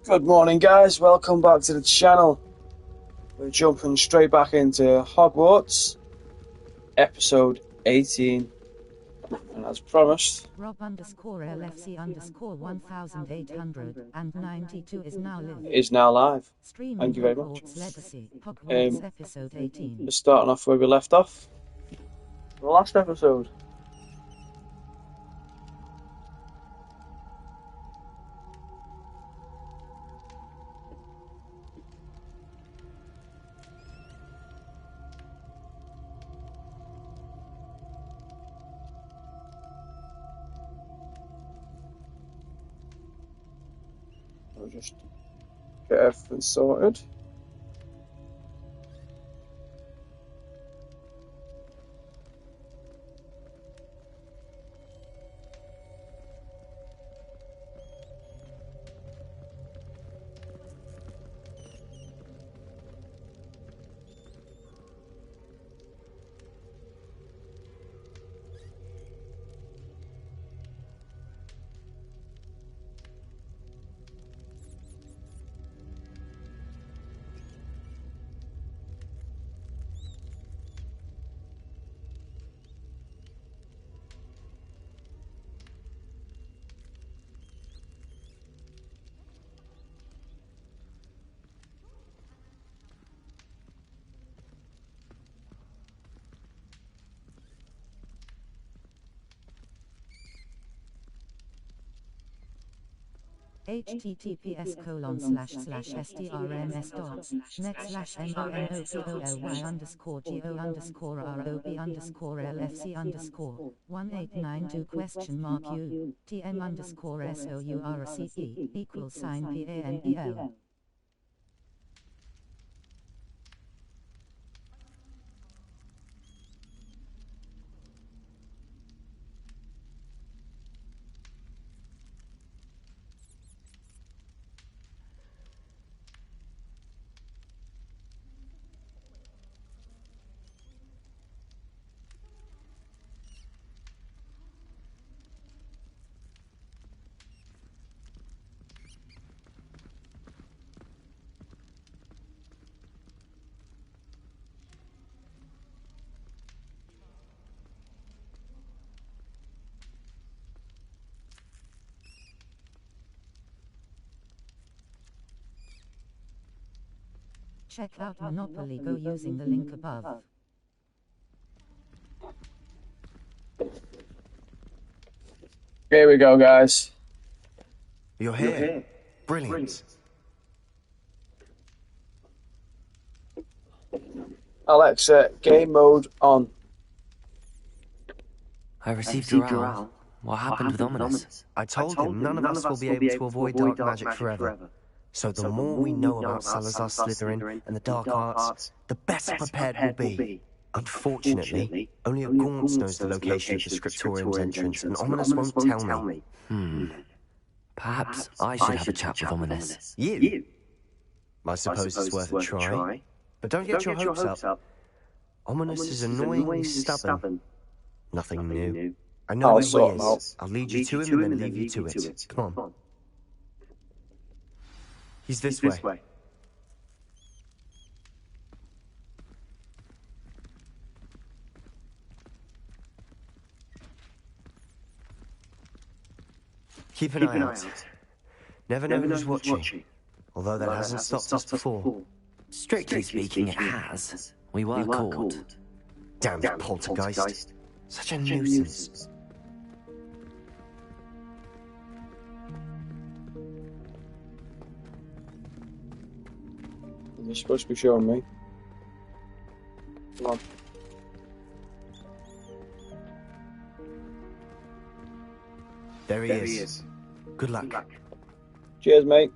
Good morning, guys. Welcome back to the channel. We're jumping straight back into Hogwarts, episode 18. And as promised, Rob_LFC_1892 is now live. Streaming Thank you very much. Hogwarts Legacy, Hogwarts episode 18. We're starting off where we left off. The last episode. I'll just get everything sorted. https://strms.net/monopoly.using_lfc_PANPL. Check out Monopoly Go using the link above. Here we go, guys. You're here. Brilliant. Alexa, game mode on. I received Doral. What happened with Ominous? I told him none of us will be able to avoid dark magic forever. So the more we know about Salazar Slytherin and the dark arts, the better prepared we'll be. Unfortunately, only a Gaunt knows the location of the Scriptorium's entrance, and Ominous won't tell me. Perhaps I should have a chat with Ominous. You? I suppose it's worth a try. But don't get your hopes up. Ominous is annoyingly stubborn. Nothing new. I know where he is. I'll lead you to him and then leave you to it. Come on. He's this way. Keep an eye out. Never know who's watching. Although that hasn't stopped us before. Strictly speaking, it has. We were caught. Damn poltergeist. Such a nuisance. You're supposed to be showing me. Come on. There he is. Good luck. Cheers, mate.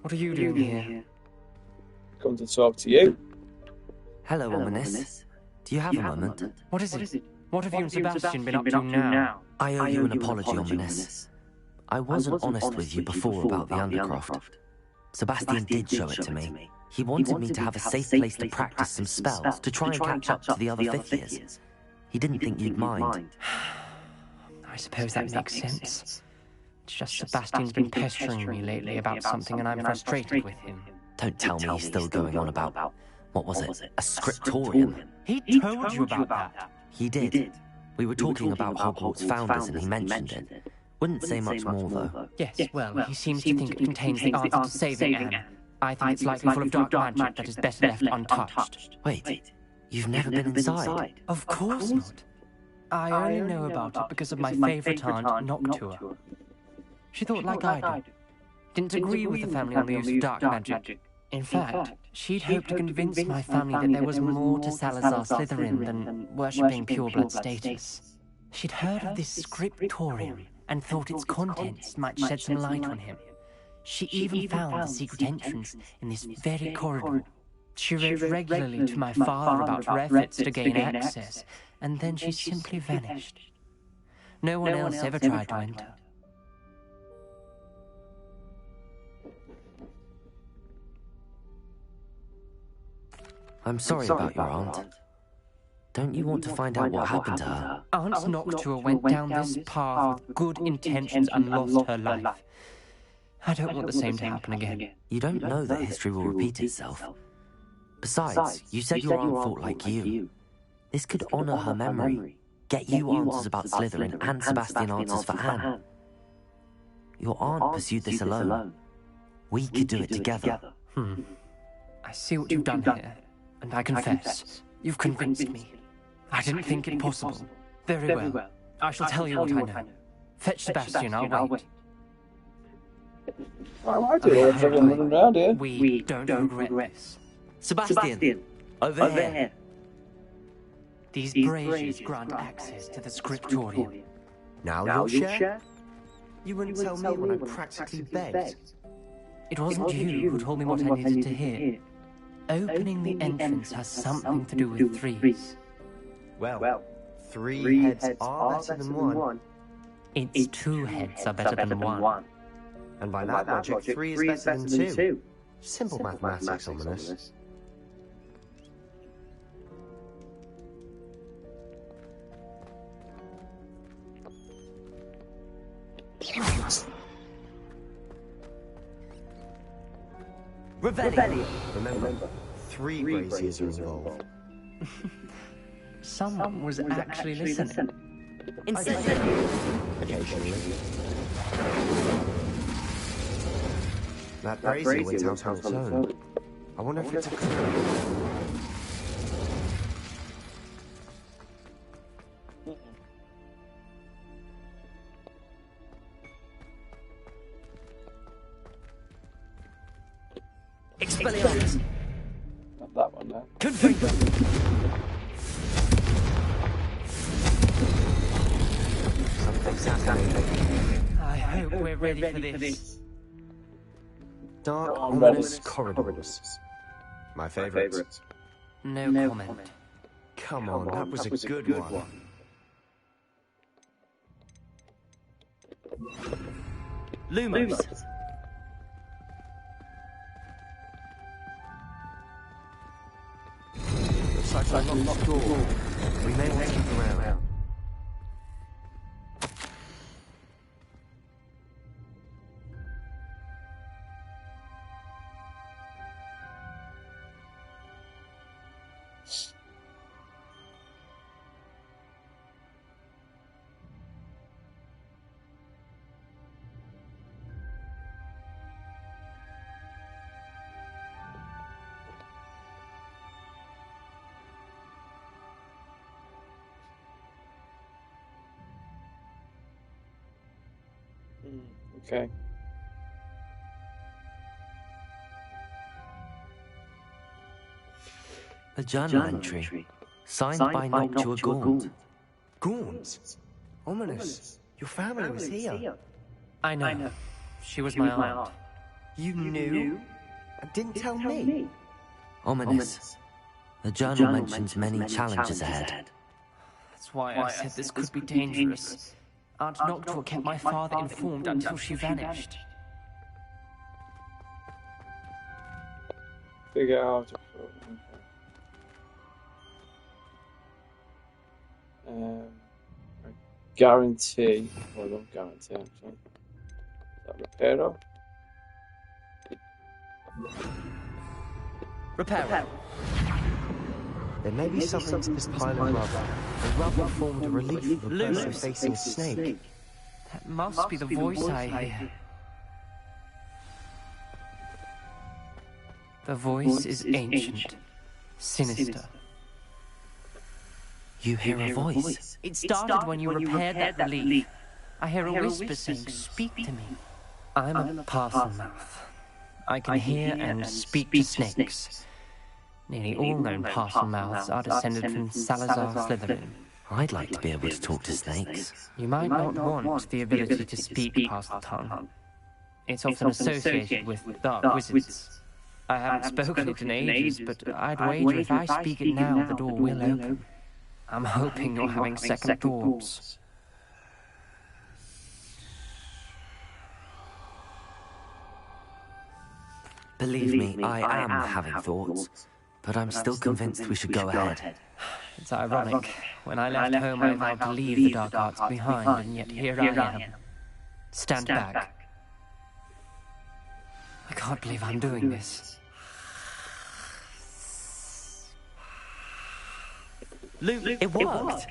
What are you doing here? Come to talk to you. Hello, Ominous. Do you have a moment? What is it? What have you and Sebastian been up to now? I owe you an apology, Ominous. I wasn't honest with you before about the Undercroft. Sebastian did show it to me. He wanted me to have a safe place to practice some spells, to try and catch up to the other fifth years. He didn't think you'd mind. I I suppose that makes sense. It's just Sebastian's been pestering me lately about something and I'm frustrated with him. Don't tell me he's still going on about, what was it, a scriptorium? He told you about that. He did. We were talking about Hogwarts founders and he mentioned it. Wouldn't say much more, though. Yes, well, he seems to think it contains the answer to saving Anne. I think it's likely full of dark magic that is better left untouched. Wait, you've never been inside? Of course not. I only know about it because of my favourite aunt, Noctua. She thought like I did. Didn't agree with the family on the use of dark magic. In fact, she'd hoped to convince my family that there was more to Salazar Slytherin than worshipping pureblood status. She'd heard of this scriptorium and thought its contents might shed some light on him. She even found the secret entrance in this very corridor. She wrote regularly to my father about her efforts to gain access, and then she simply vanished. No one else ever tried to enter. I'm sorry about your aunt. Don't you want to find out what happened to her? Aunt Noctua went down this path with good intentions and lost her life. I don't want the same to happen again. You don't know that history will repeat itself. Besides, you said your aunt thought like you. This could honor her memory, get you answers about Slytherin and Sebastian answers for Anne. Your aunt pursued this alone. We could do it together. I see what you've done here, and I confess, you've convinced me. I didn't think it possible. Very well. I shall tell you what I know. Fetch Sebastian, I'll wait. I do it. Everyone running around here. We don't regret this. Sebastian, over here. These braziers grant access to the scriptorium. Now you'll share? You wouldn't tell me when I practically begged. It wasn't you who told me what I needed to hear. Opening the entrance has something to do with threes. Well, 3 heads are better than 1. Its 2 heads are better than 1. And by that logic, 3 is better than 2. Simple mathematics, ominous. Revelio. Remember, 3 braziers are involved. Someone was actually listening. Occasionally. That brazier went out on its own. I wonder if it's a clue. Expelliarmus. Not that one, no. Confringo. Something's happening. I hope we're ready for this. Dark, ominous corridors. My favorite. No comment. Come on, that was a good one. Lumos. Looks like a locked door. We may want to look around. Okay. A journal entry. Signed by Noctua Gaunt. Gaunt? Ominous. Your family was here. I know. She was my aunt. You knew? And didn't tell me? Ominous. The journal mentions many challenges ahead. That's why I said this could be dangerous. Aunt Noctua kept my father informed until she vanished. Figure out. Right. guarantee. Well, I don't guarantee, actually. Is that Reparo? Repair. There may be something to this pile of rubber. The rubber formed a relief of a person facing a snake. That must be the voice I hear. The voice is ancient, sinister. You hear a voice? It started when you repaired that relief. I hear a whisper saying, "Speak to me." I'm a parcel mouth. I can hear and speak to snakes. Nearly all known parcel mouths are descended from Salazar Slytherin. I'd like to be able to talk to snakes. You might not want the ability to speak parcel tongue. It's often associated with dark wizards. I haven't spoken it in ages, but I'd wager if I speak it now, the door will open. I'm hoping you're having second thoughts. Believe me, I am having thoughts, but I'm still convinced we should go ahead. It's ironic. When I left home, I vowed to leave the dark arts behind, and yet here I am. Stand back. I can't believe I'm doing this. Luke, it worked!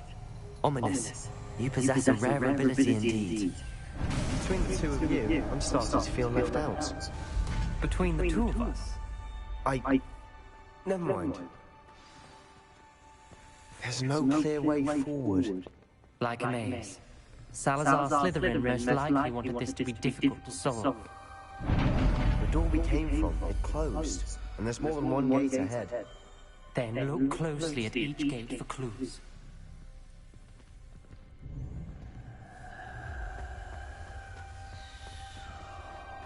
Ominous. You possess a rare ability indeed. Between the two of you, I'm starting to feel left out. Between the two of us? Never mind. There's no clear way forward. Like a maze. Salazar Slytherin most likely wanted this to be difficult to solve. The door we came from, it closed, and there's more than one gate ahead. Then look closely at each gate for clues.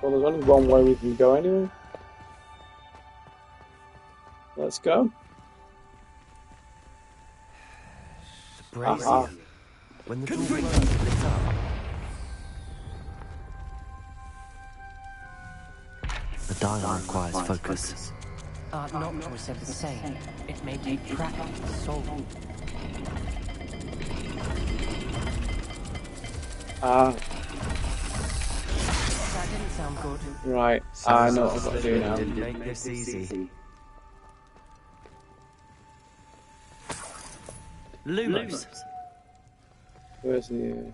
Well, there's only one way we can go anyway. Let's go. The brazier. When the door closed, it lit up. The dial requires focus. Art Noctua said the same. It may take practice to solve. That didn't sound good. Right. I know what I've got to do now. Didn't make this easy. Lumos. Where's the...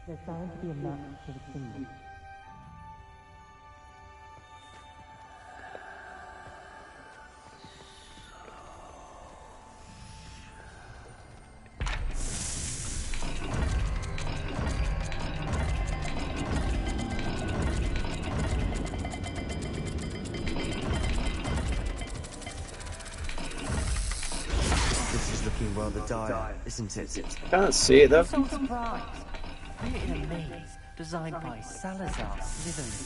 There sounds to be a match to the symbol. This is looking rather dire, isn't it? Can't see it though. I'm so surprised. We're in a maze designed by Salazar Slytherin.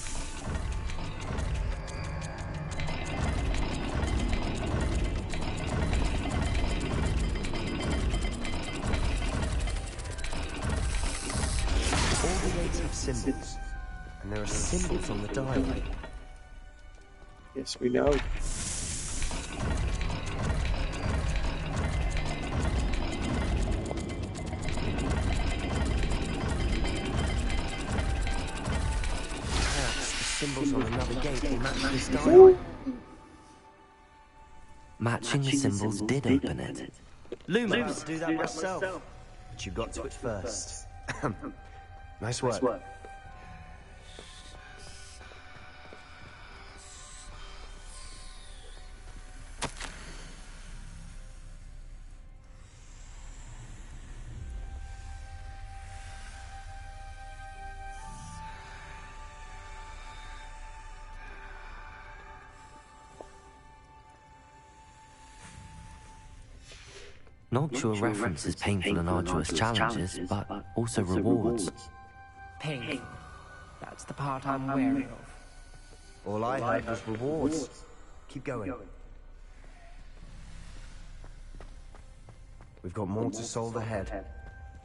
All the gates have symbols, and there are symbols on the dial. Yes, we know. Symbols on another gate will match this dial. Matching the symbols did open it. Lumos, do that myself. But you got to it first. Nice work. Noctua references painful and arduous challenges, but also rewards. Painful. That's the part I'm wary of. All I heard was rewards. Keep going. We've got more to solve ahead.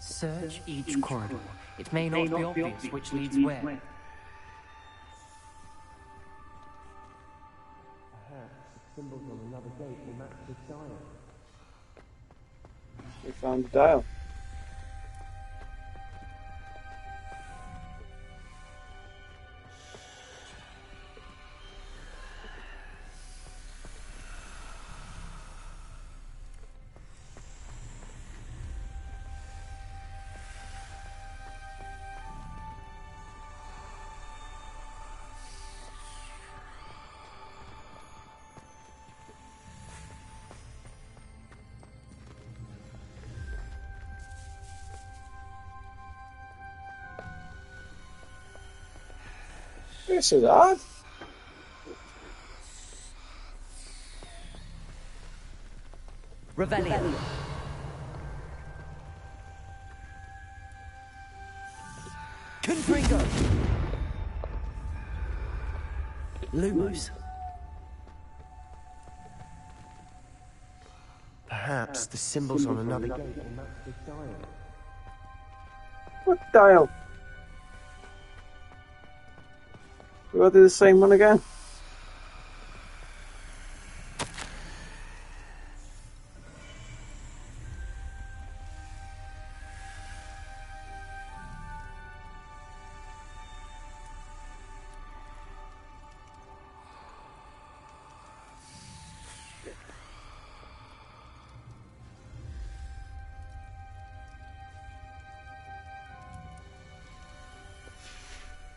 Search each corridor. It may not be obvious which leads where. Perhaps the symbols on another gate will match this dial. We found the dial. This is odd. Revelio. Confringo. Lumos. Perhaps the symbols on another gate will match this dial. What dial? We gotta do the same one again.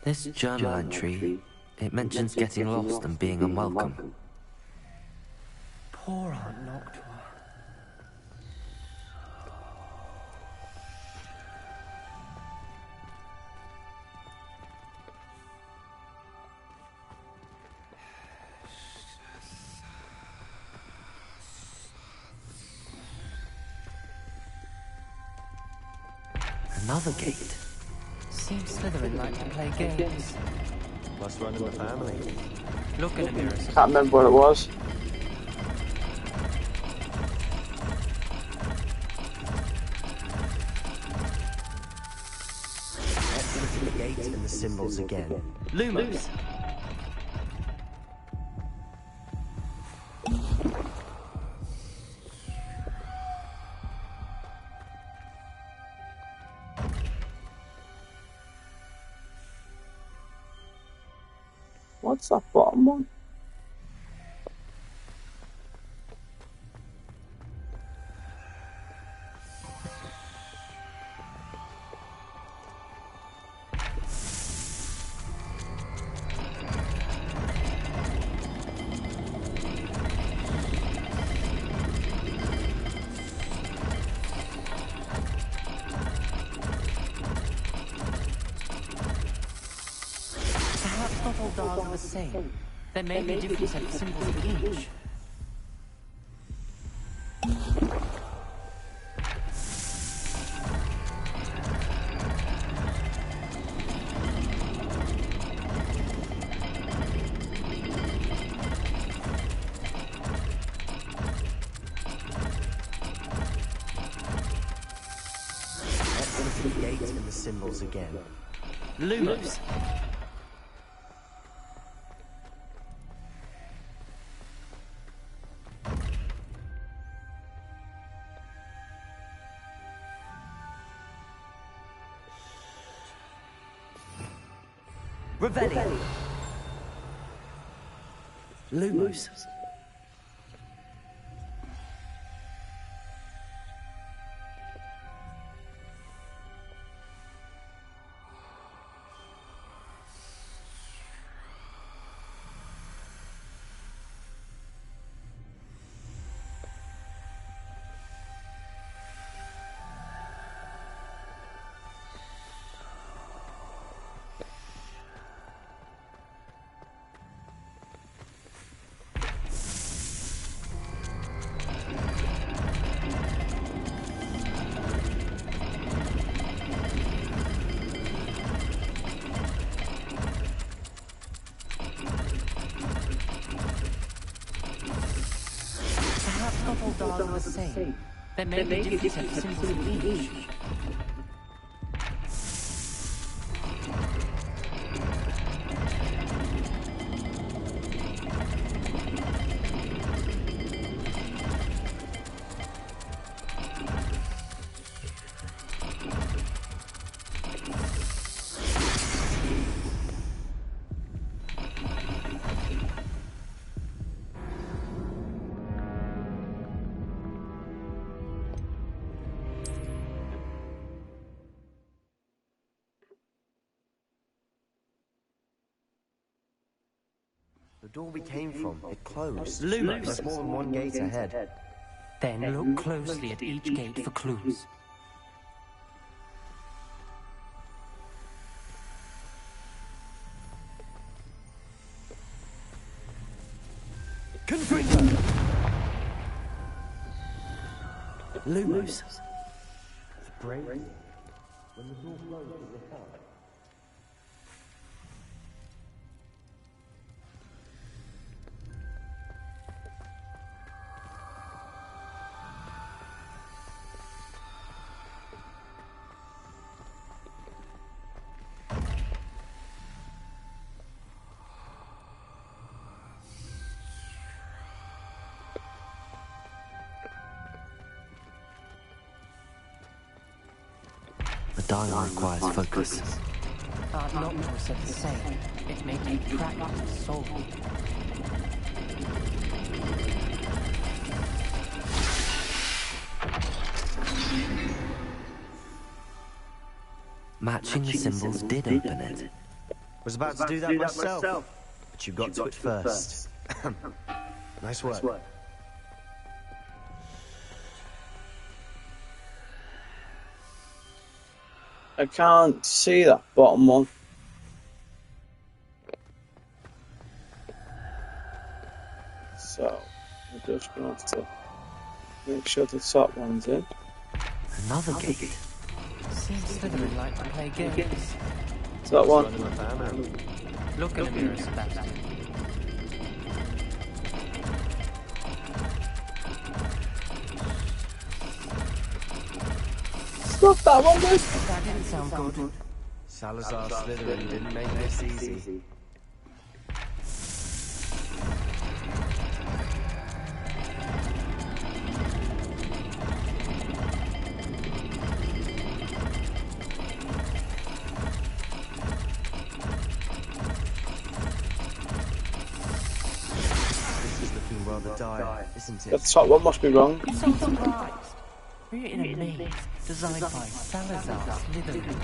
This journal entry, it mentions getting lost and being unwelcome. Poor Aunt Noctua. Another gate. Seems Slytherin like to play games. Must run in the family. Look in the mirror. Can't remember what it was. Let's look at the gate and the symbols again. Lumos. What's that bottom one? Perhaps not all dials are the same. There may be a different set of symbols for each. Let's look at the gate and the symbols again. Lumos. Revelio. Lumos. Perhaps not all dials are the same. There may be a different set of symbols for each. The door we came from, it closed. Lumos. There's more than one gate ahead. Then look closely at each gate for clues. Confringo! Lumos. The break. When the door closed, it was up. The dial requires focus. Art Noctua said the same. It may take practice solving. Matching the symbols did open it. Was about to do that myself, but you got to it first. Nice work. I can't see that bottom one. So, we're just going to have to make sure the top one's in. Another gate. Seems Slytherin like to play games. Is that one? Look in the mirror, Sebastian. Stop that one, dude! That didn't sound good. Salazar Slytherin didn't make this easy. This is looking rather dire, isn't The it? top one must be wrong. I'm so surprised. We're in a maze designed by Salazar Slytherin.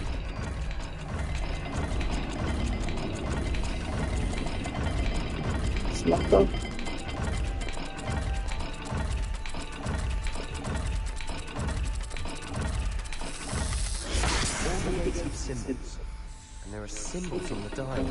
It's not done. All the gates have symbols, and there are symbols on the dial.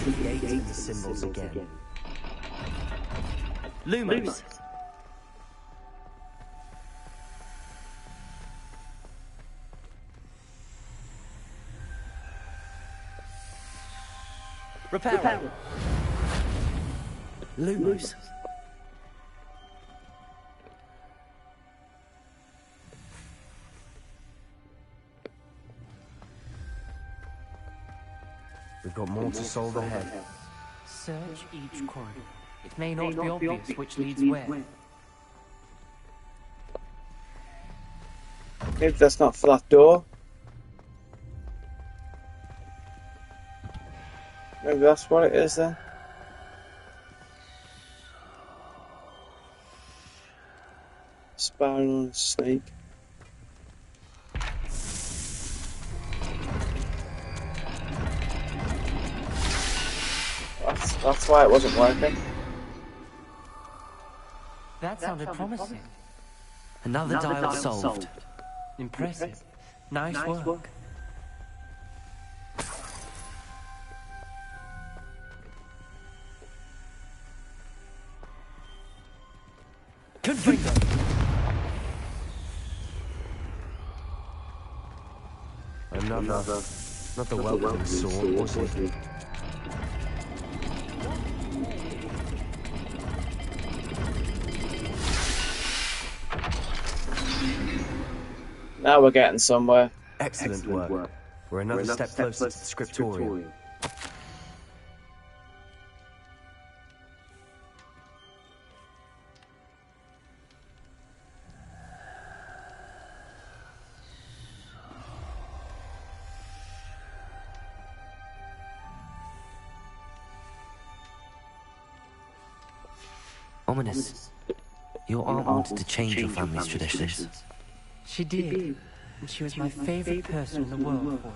The gate and the symbols again. Lumos. Reparo. Lumos. We've got more to solve ahead. Search each corridor. It may not be obvious which leads where. Maybe that's not for that door. Maybe that's what it is then. Spiral on a snake. That's why it wasn't working. That sounded promising. Another dial solved. Impressive. Nice work. Confringo. Another. Not the welcome sword, was it? Now we're getting somewhere. Excellent work. We're another step closer to the scriptorium. Ominous. Your aunt wanted to change your family's traditions. She did. And she was my favorite person in the world for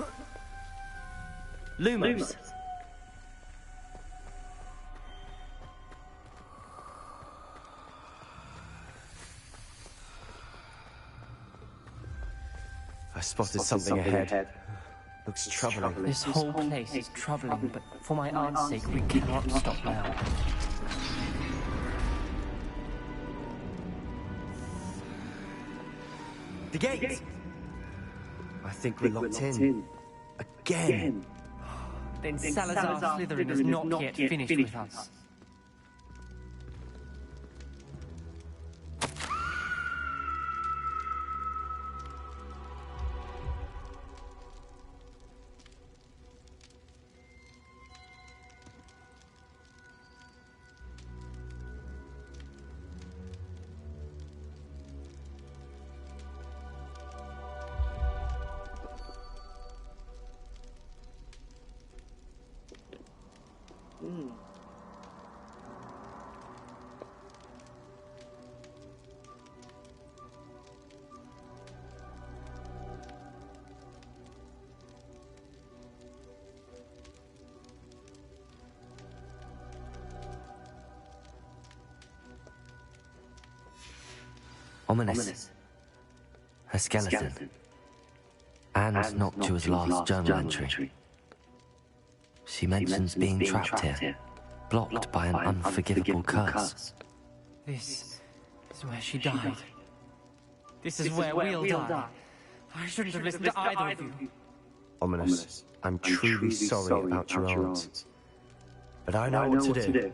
it. Lumos. I spotted something ahead. Looks troubling. This whole place is troubling, but for my aunt's sake, we cannot stop now. The gate! I think we're locked in. Again. Then Salazar Slytherin is not yet finished with us. Ominous. A skeleton. And Noctua's last journal entry. She mentions being trapped here, blocked by an unforgivable curse. This is where she died. This is where we'll die. I shouldn't have listened to either of you. Ominous, I'm truly sorry about your aunt. But I know what to do.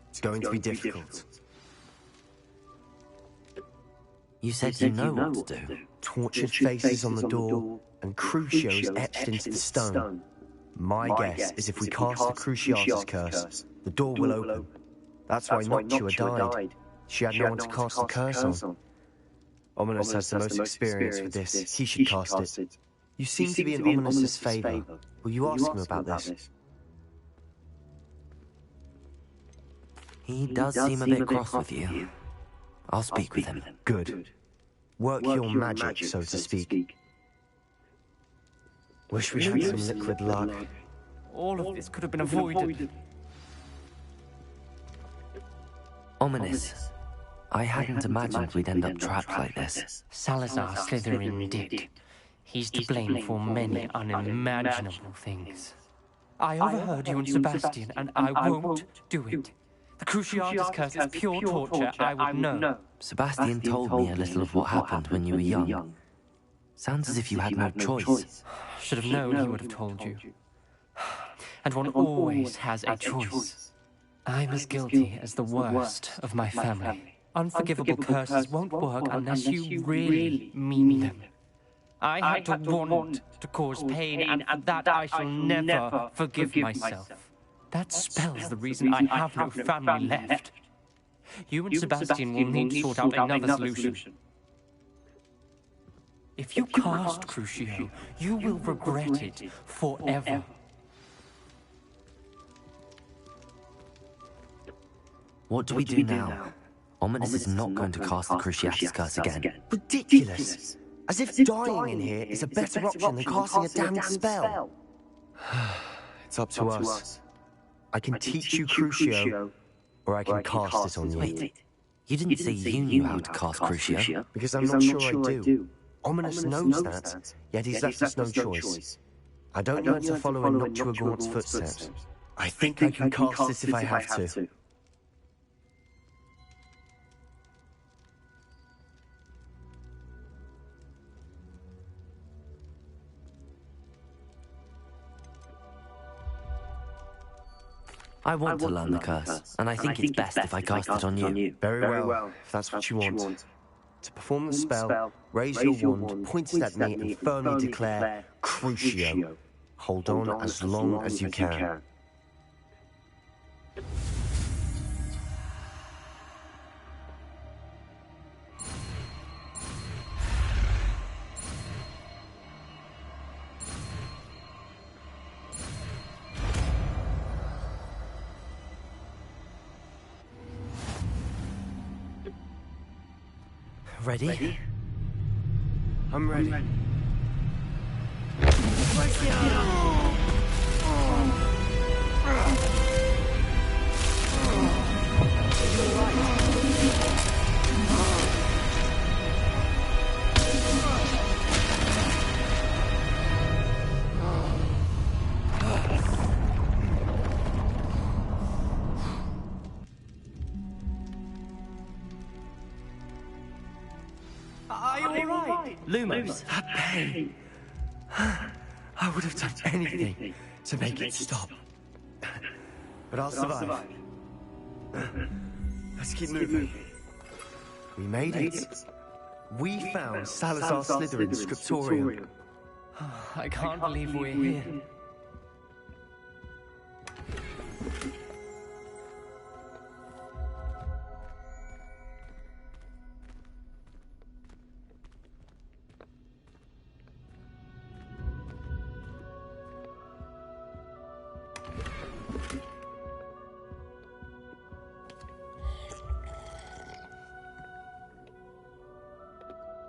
It's going to be difficult. You said you know what to do. Tortured faces on the door, and Crucio's etched into the stone. My guess is if we cast the Cruciatus curse, the door will open. That's why Noctua died. She had no one to cast the curse on. Ominous has the most experience with this. He should cast it. You seem to be in Ominous's favor. Will you ask him about this? He does seem a bit cross with you. I'll speak with him. Good. Work your magic, so to speak. Wish we had some liquid luck. All of this could have been avoided. Ominous. I hadn't imagined we'd end up trapped like this. Salazar Slytherin did. He's to blame for many unimaginable things. I overheard you and Sebastian, and I won't do it. The Cruciatus curse is pure torture, I would know. Sebastian told me a little of what happened when you were young. Sounds as if you had no choice. Should have known he would have told you. And one always has a choice. I'm as guilty as the worst of my family. Unforgivable curses won't work unless you really mean them. I had to want to cause pain, and for that I shall never forgive myself. That spells the reason I have no family left. You and Sebastian will need to sort out another solution. If you cast Crucio, you will regret it forever. What do we do now? Ominous is not going to cast the Cruciatus curse again. Ridiculous! As if dying in here is a better option than casting a damned spell. It's up to us. I can teach you Crucio, or I can cast it on you. Wait, you didn't say you knew how to cast Crucio? Because I'm not sure I do. Ominous knows that, yet he's left us no choice. I don't want to follow in Noctua Gaunt's footsteps. I think I can cast this if I have to. I want to learn the curse, and I think it's best if I cast it on you. Very well, if that's what you want. To perform the spell, raise your wand, point it at me, and firmly declare, Crucio. Hold on as long as you can. Ready? I'm ready. Are you alright? Lumos, that pain. I would have done anything to make it stop. But I'll survive. Let's keep moving. We made it. We found Salazar Slytherin's scriptorium. I can't believe we're here.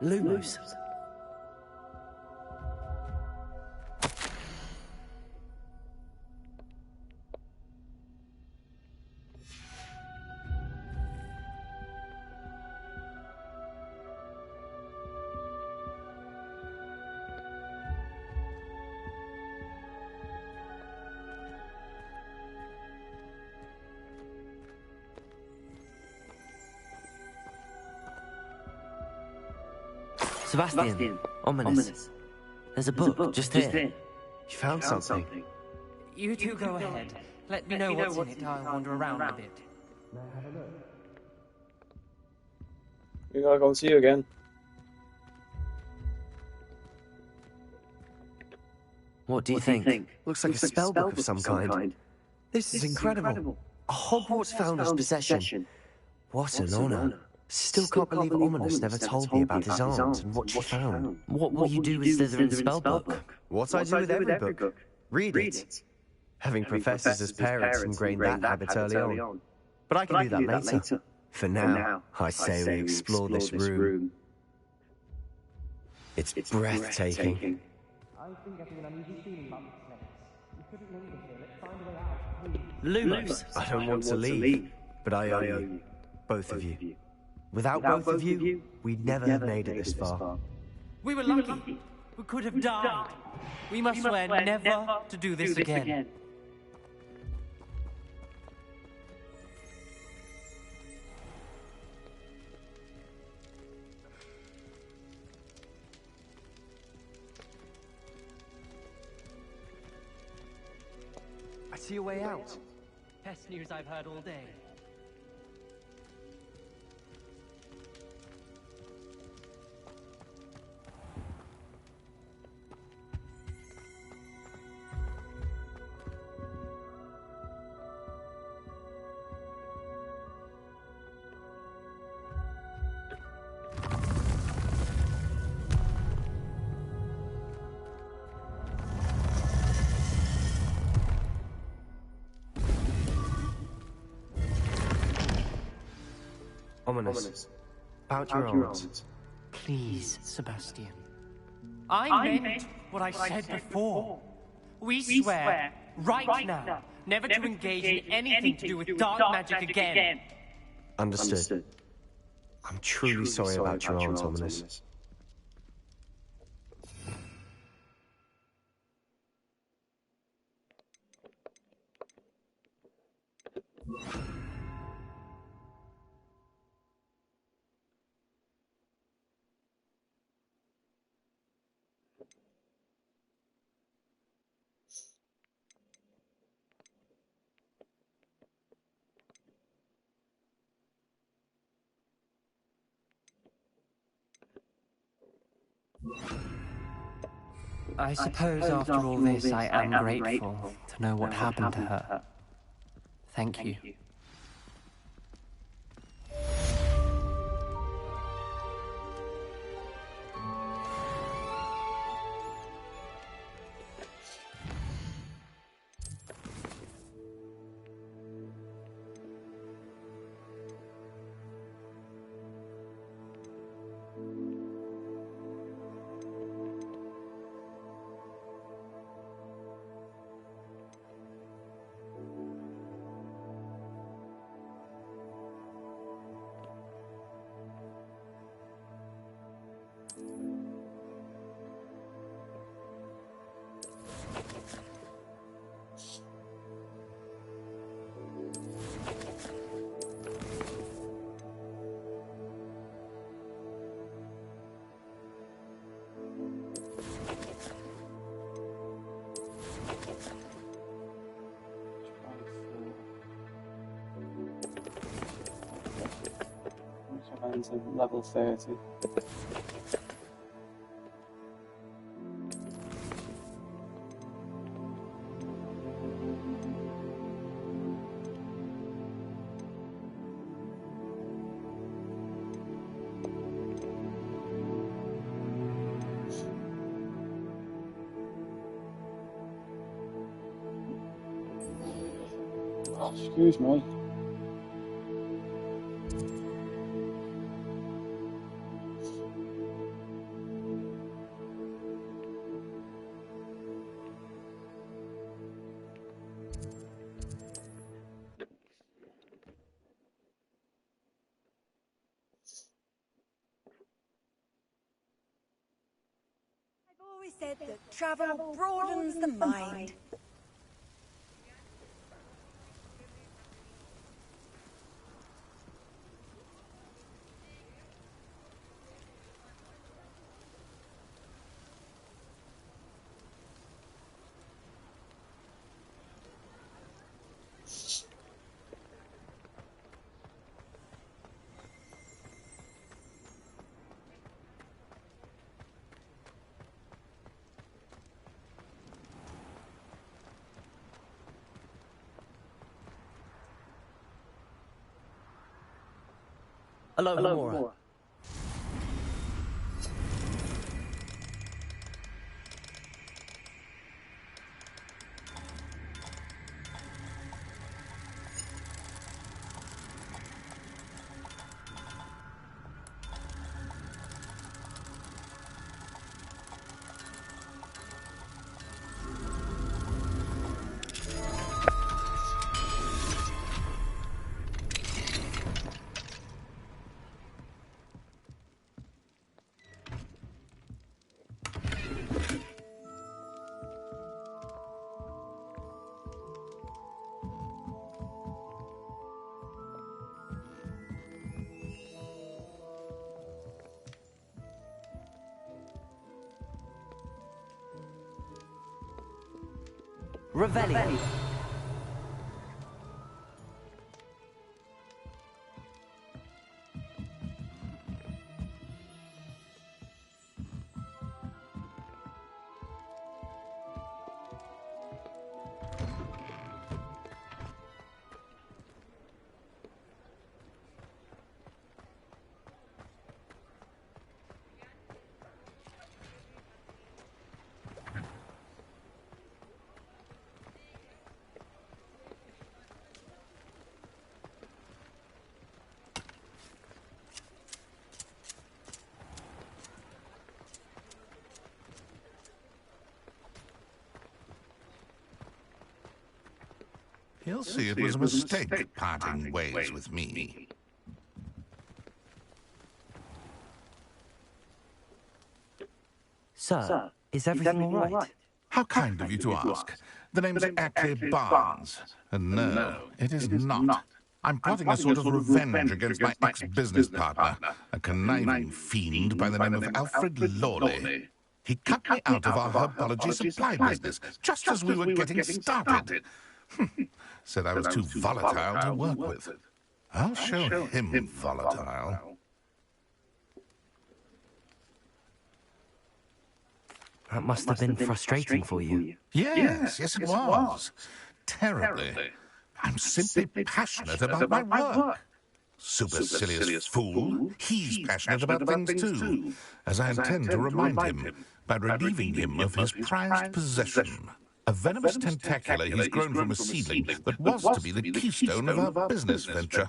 Lumos. Sebastian, ominous. There's a book just here. You found something. You two go ahead. Let me know what's in it. I'll wander around a bit. We gotta go and see you again. What do you think? Looks like a spell book of some kind. This is incredible. A Hogwarts founder's possession. What an honor. Still can't believe Ominous never told me about his aunt and what she found. What will you do with Slytherin's spellbook? What I do with every book. Read it. Having professors as parents ingrained that habit early on. But I can do that later. For now, I say we explore this room. It's breathtaking. Lumos. I don't want to leave, but I owe you. Both of you. Without both of you, we'd never have made it this far. We were lucky. We could have died. We must swear never to do this again. I see a way out. Best news I've heard all day. Ominous. About your aunt. Please, Sebastian. I meant what I said before. We swear, right now, never to engage in anything to do with dark magic again. Understood. I'm truly sorry about your aunt, Ominous. I suppose after all this, I am grateful to know what happened to her. Thank you. Level 30. Oh, excuse me. I've always said that travel broadens the mind. Hello, Lamora. Revelio. He'll see it was a mistake parting ways with me. Sir, is everything all right? How kind of you to ask. The name's Ackley Barnes. And no, it is not. I'm plotting a sort of revenge against my ex-business partner, a conniving fiend by the name of Alfred Lawley. He cut me out of our herbology supply business, just as we were getting started. Said I was too volatile to work with. I'll show him volatile. That must have been frustrating for you. Yes, it was. Terribly. I'm simply passionate about my work. Supercilious fool, he's passionate about things too, as I intend to remind him by relieving him of his prized possession. A venomous tentacular he's grown from a seedling that was to be the keystone of our business venture.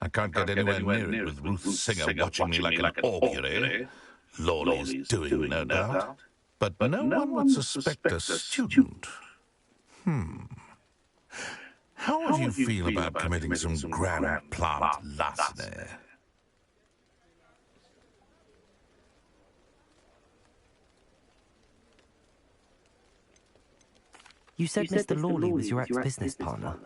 I can't get anywhere near it with Ruth Singer watching me like an augury. Lawley's doing, no doubt. But no one would suspect a student. How would you feel about committing some grand plant larceny? You said Mr. Lawley was your ex-business partner.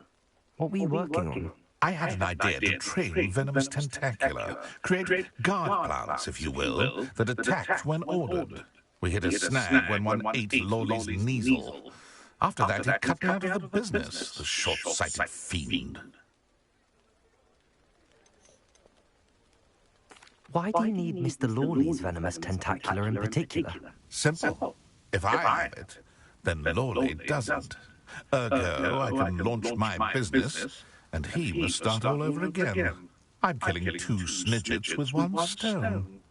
What were you working on? I had an idea to train venomous tentacular, create guard plants, if you will, that attacked when ordered. We hit a snag when one ate Lawley's Kneasel. After that, he cut me out of the business, the short-sighted fiend. Why do you need Mr. Lawley's venomous tentacular in particular? Simple. If I have it, then Lawley doesn't. Ergo, I can launch my business, and he must start all over again. I'm killing two snidgets with one stone.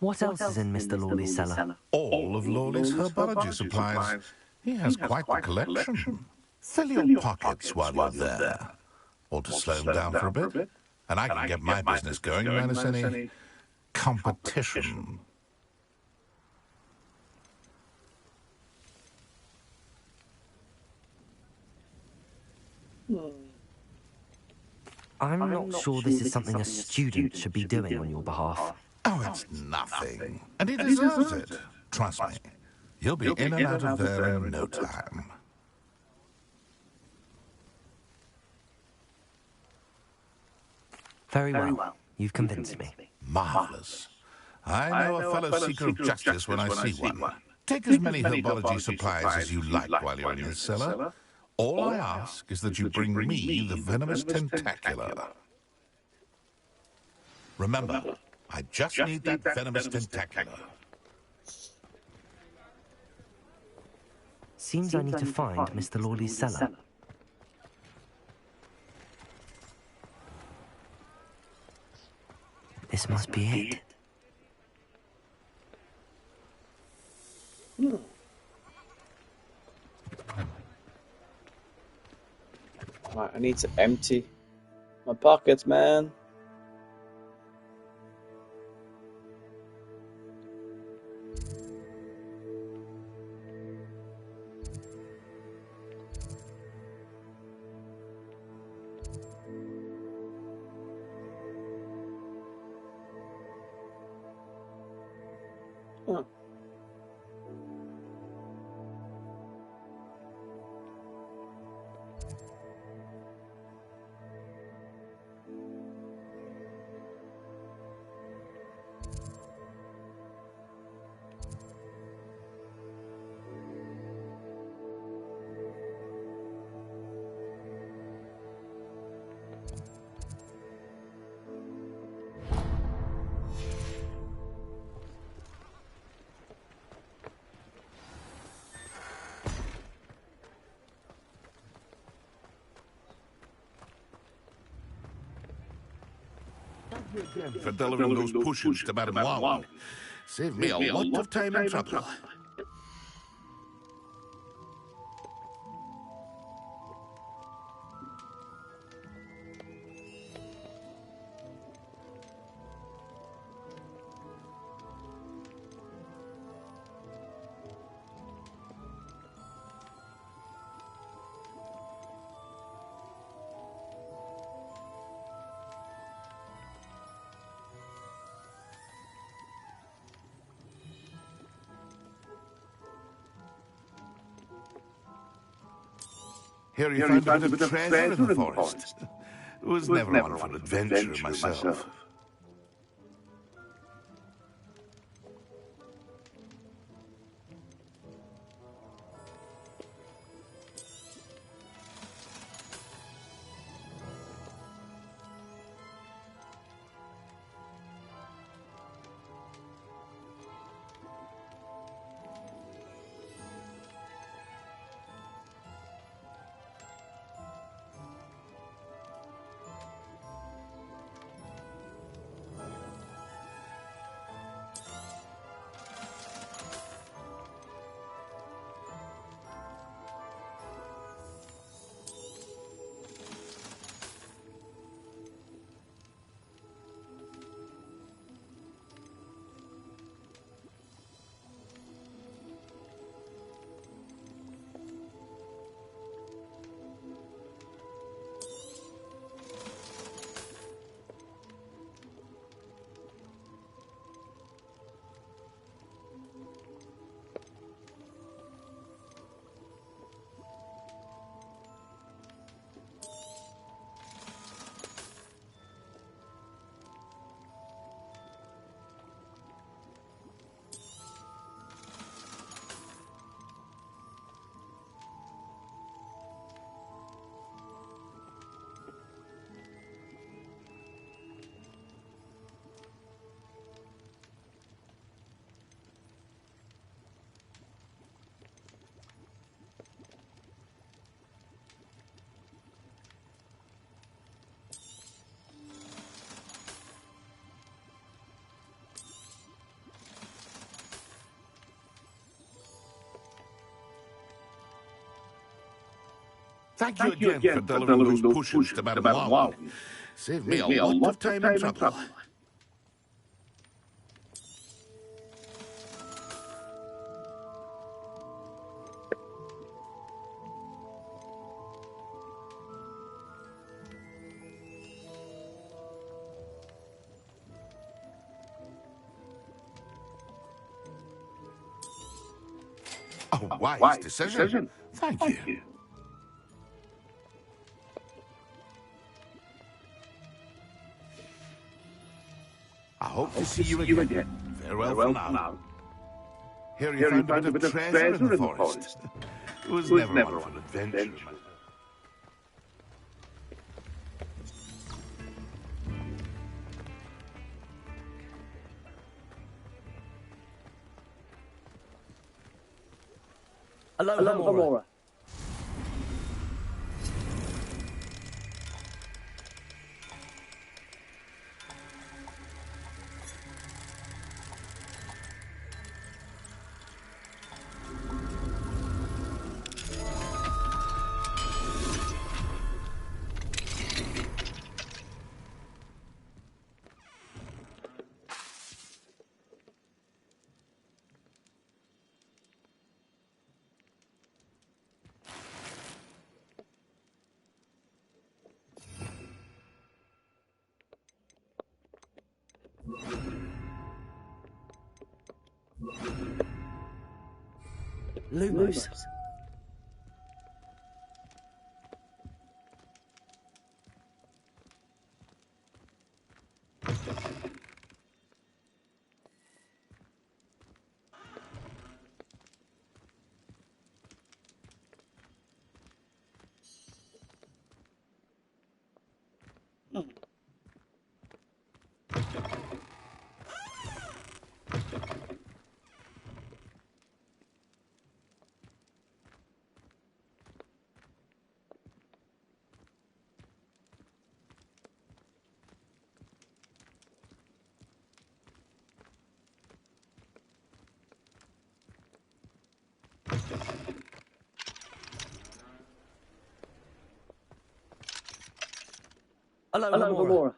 What else is in Mr. Lawley's cellar? All of Lawley's herbology supplies. He has quite the collection. Fill your pockets while you're there. Or to slow him down for a bit. And I can get my business going minus any competition. I'm not sure this is something a student should be doing on your behalf. Oh, it's nothing. And he deserves it. Trust me. You'll be in and out of there in no time. Very well. You've convinced me. Marvelous. I know a fellow seeker of justice when I see one. Take as many herbology supplies as you like while you're in his cellar. All I ask is that you bring me the venomous tentacular. Remember, I just need that venomous tentacular. Seems I need to find Mr. Lawley's cellar. This must be it. Right, I need to empty my pockets, man. Oh. For delivering those potions to Madame Wong. Saved me a lot of time and trouble. Here you found a bit of treasure in the forest. Was never one for adventure myself. Thank you again for delivering those potions to Madame Wow. Saved me a lot of time and trouble. A wise decision. Thank you. I hope to see you again. Farewell for now. Here you found a bit of treasure in the forest. It was never one for adventure. Hello, Hamora. Lumos. Hello, Hamora.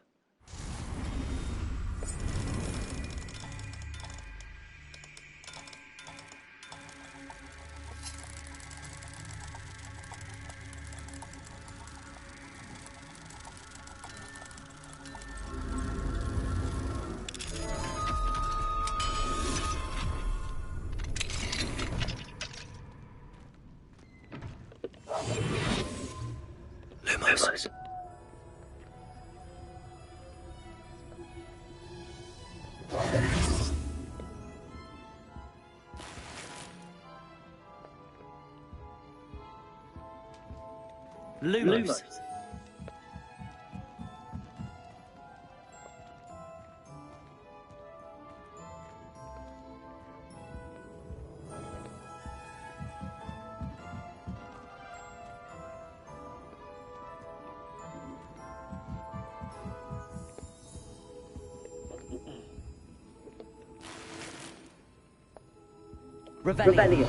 Lumos. Lumos. Rebellion.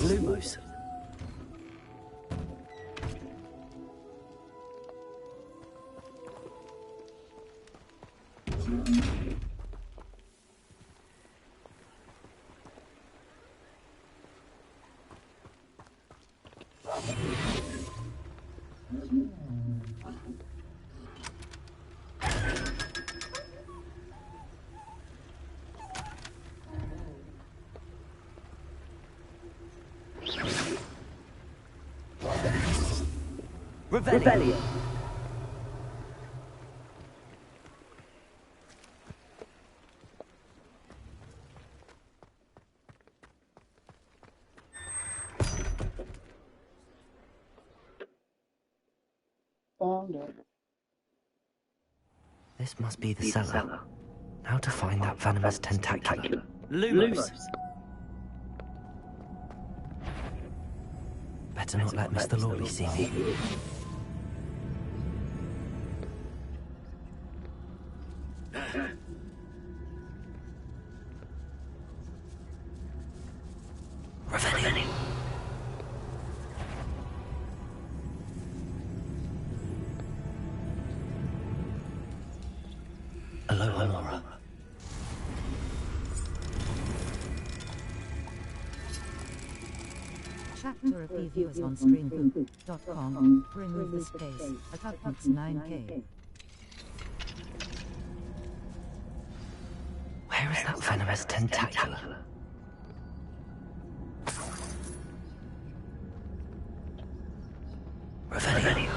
Lumos. Rebellion. Found it. This must be the cellar. How to find that venomous tentacular? Lumos. Better not let Mr. Lawley see me. To repeat viewers on screenbook.com, remove the space at Hogwarts 9K. Where is that venomous tentacula? Revelio.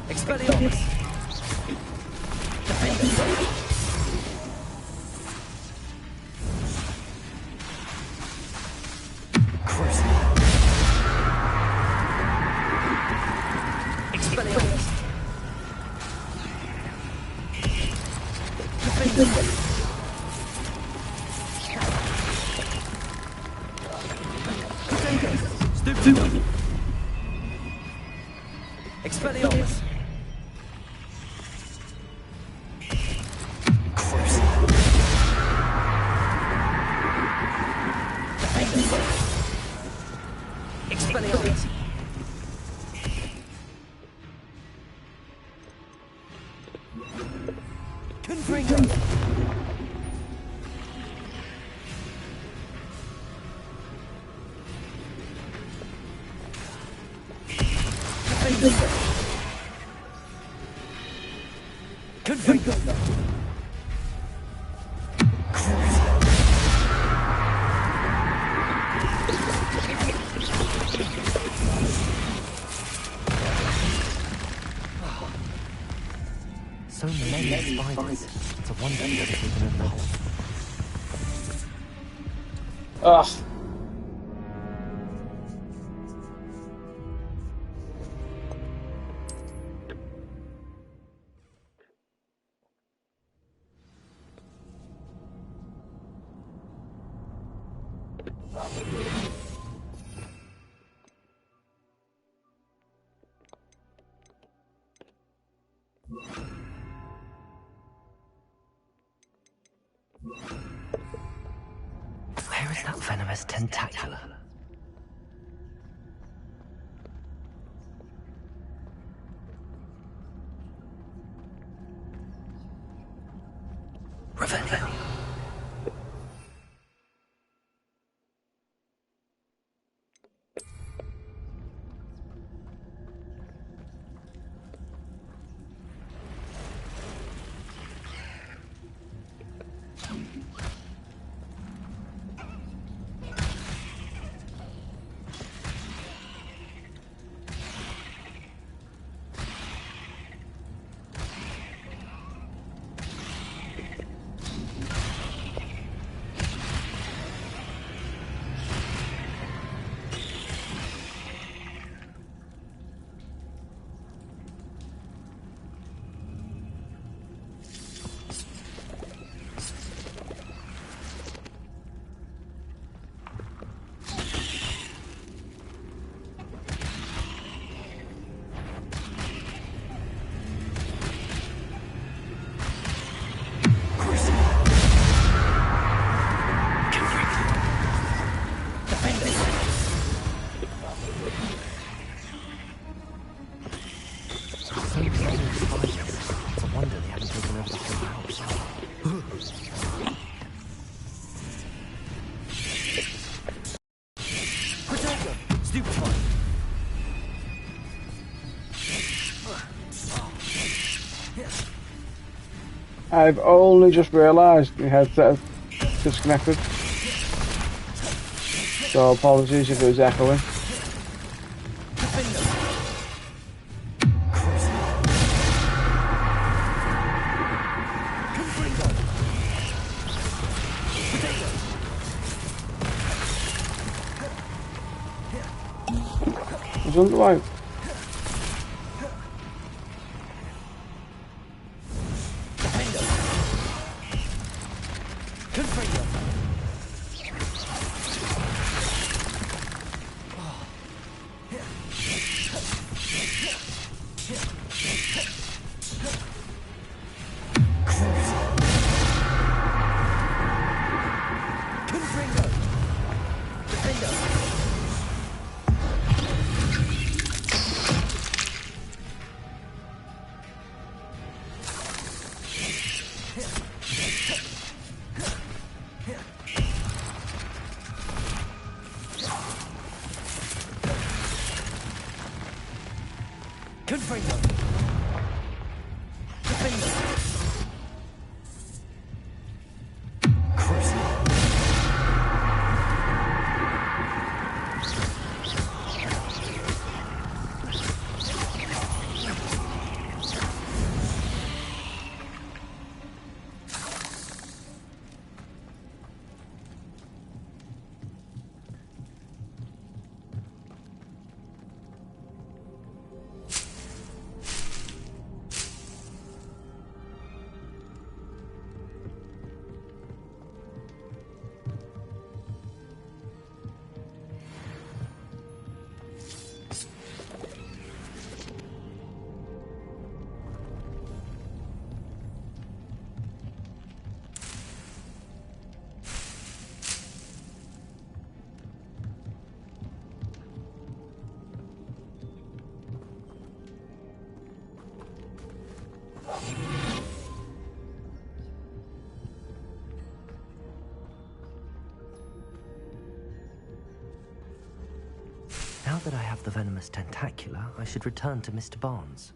Expelliarmus! Expelliarmus! Expelliarmus! Confringo! Confringo! So many spiders. It's a wonder they're keeping in the hole. Ugh. Where is that venomous tentacula? Revelio. I've only just realised my headset is disconnected. So apologies if it was echoing. It's underway. Now that I have the venomous tentacula, I should return to Mr. Barnes.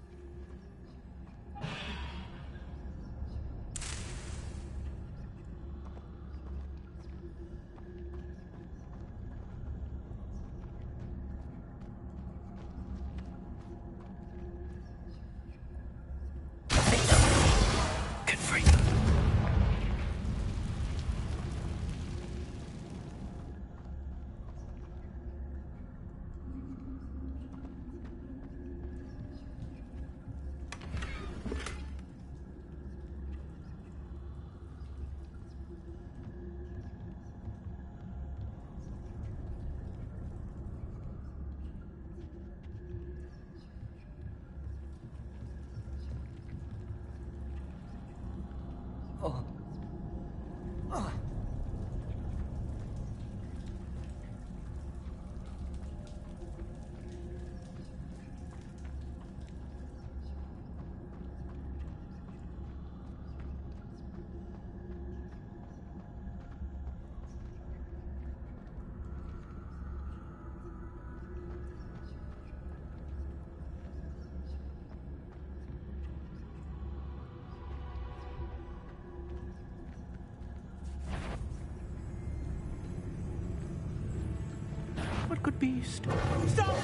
What could be? Stop! Stop,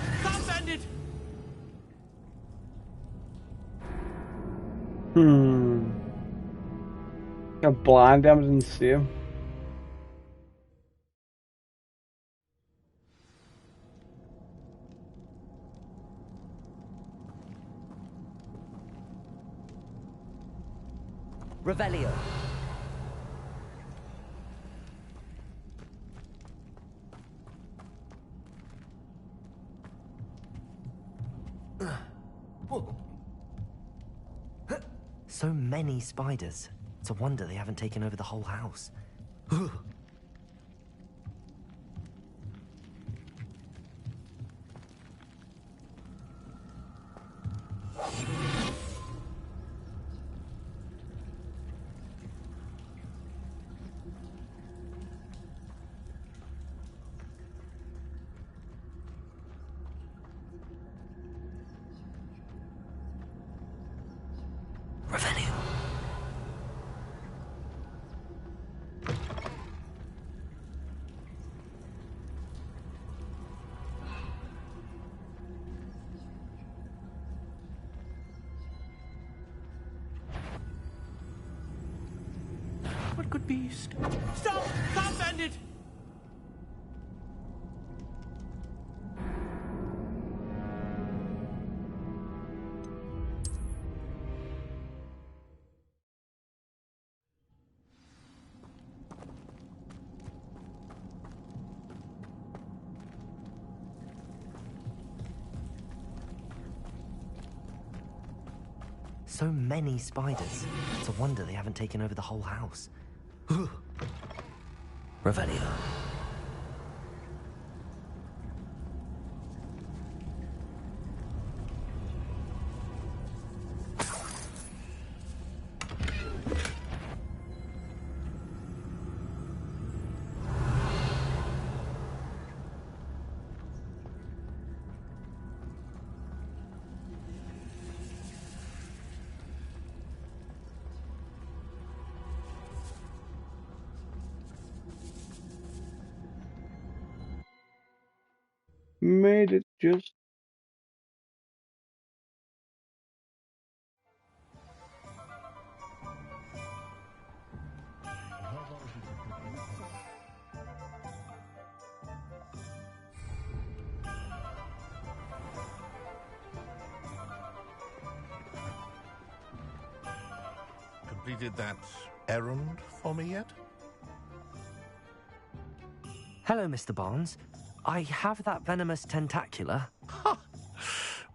bandit! Got blind him, didn't see him. Revelio. So many spiders. It's a wonder they haven't taken over the whole house. good beast. Stop! Stop, bandit! So many spiders. It's a wonder they haven't taken over the whole house. Revelio. Made it just. Completed that errand for me yet? Hello, Mr. Barnes. I have that venomous tentacula.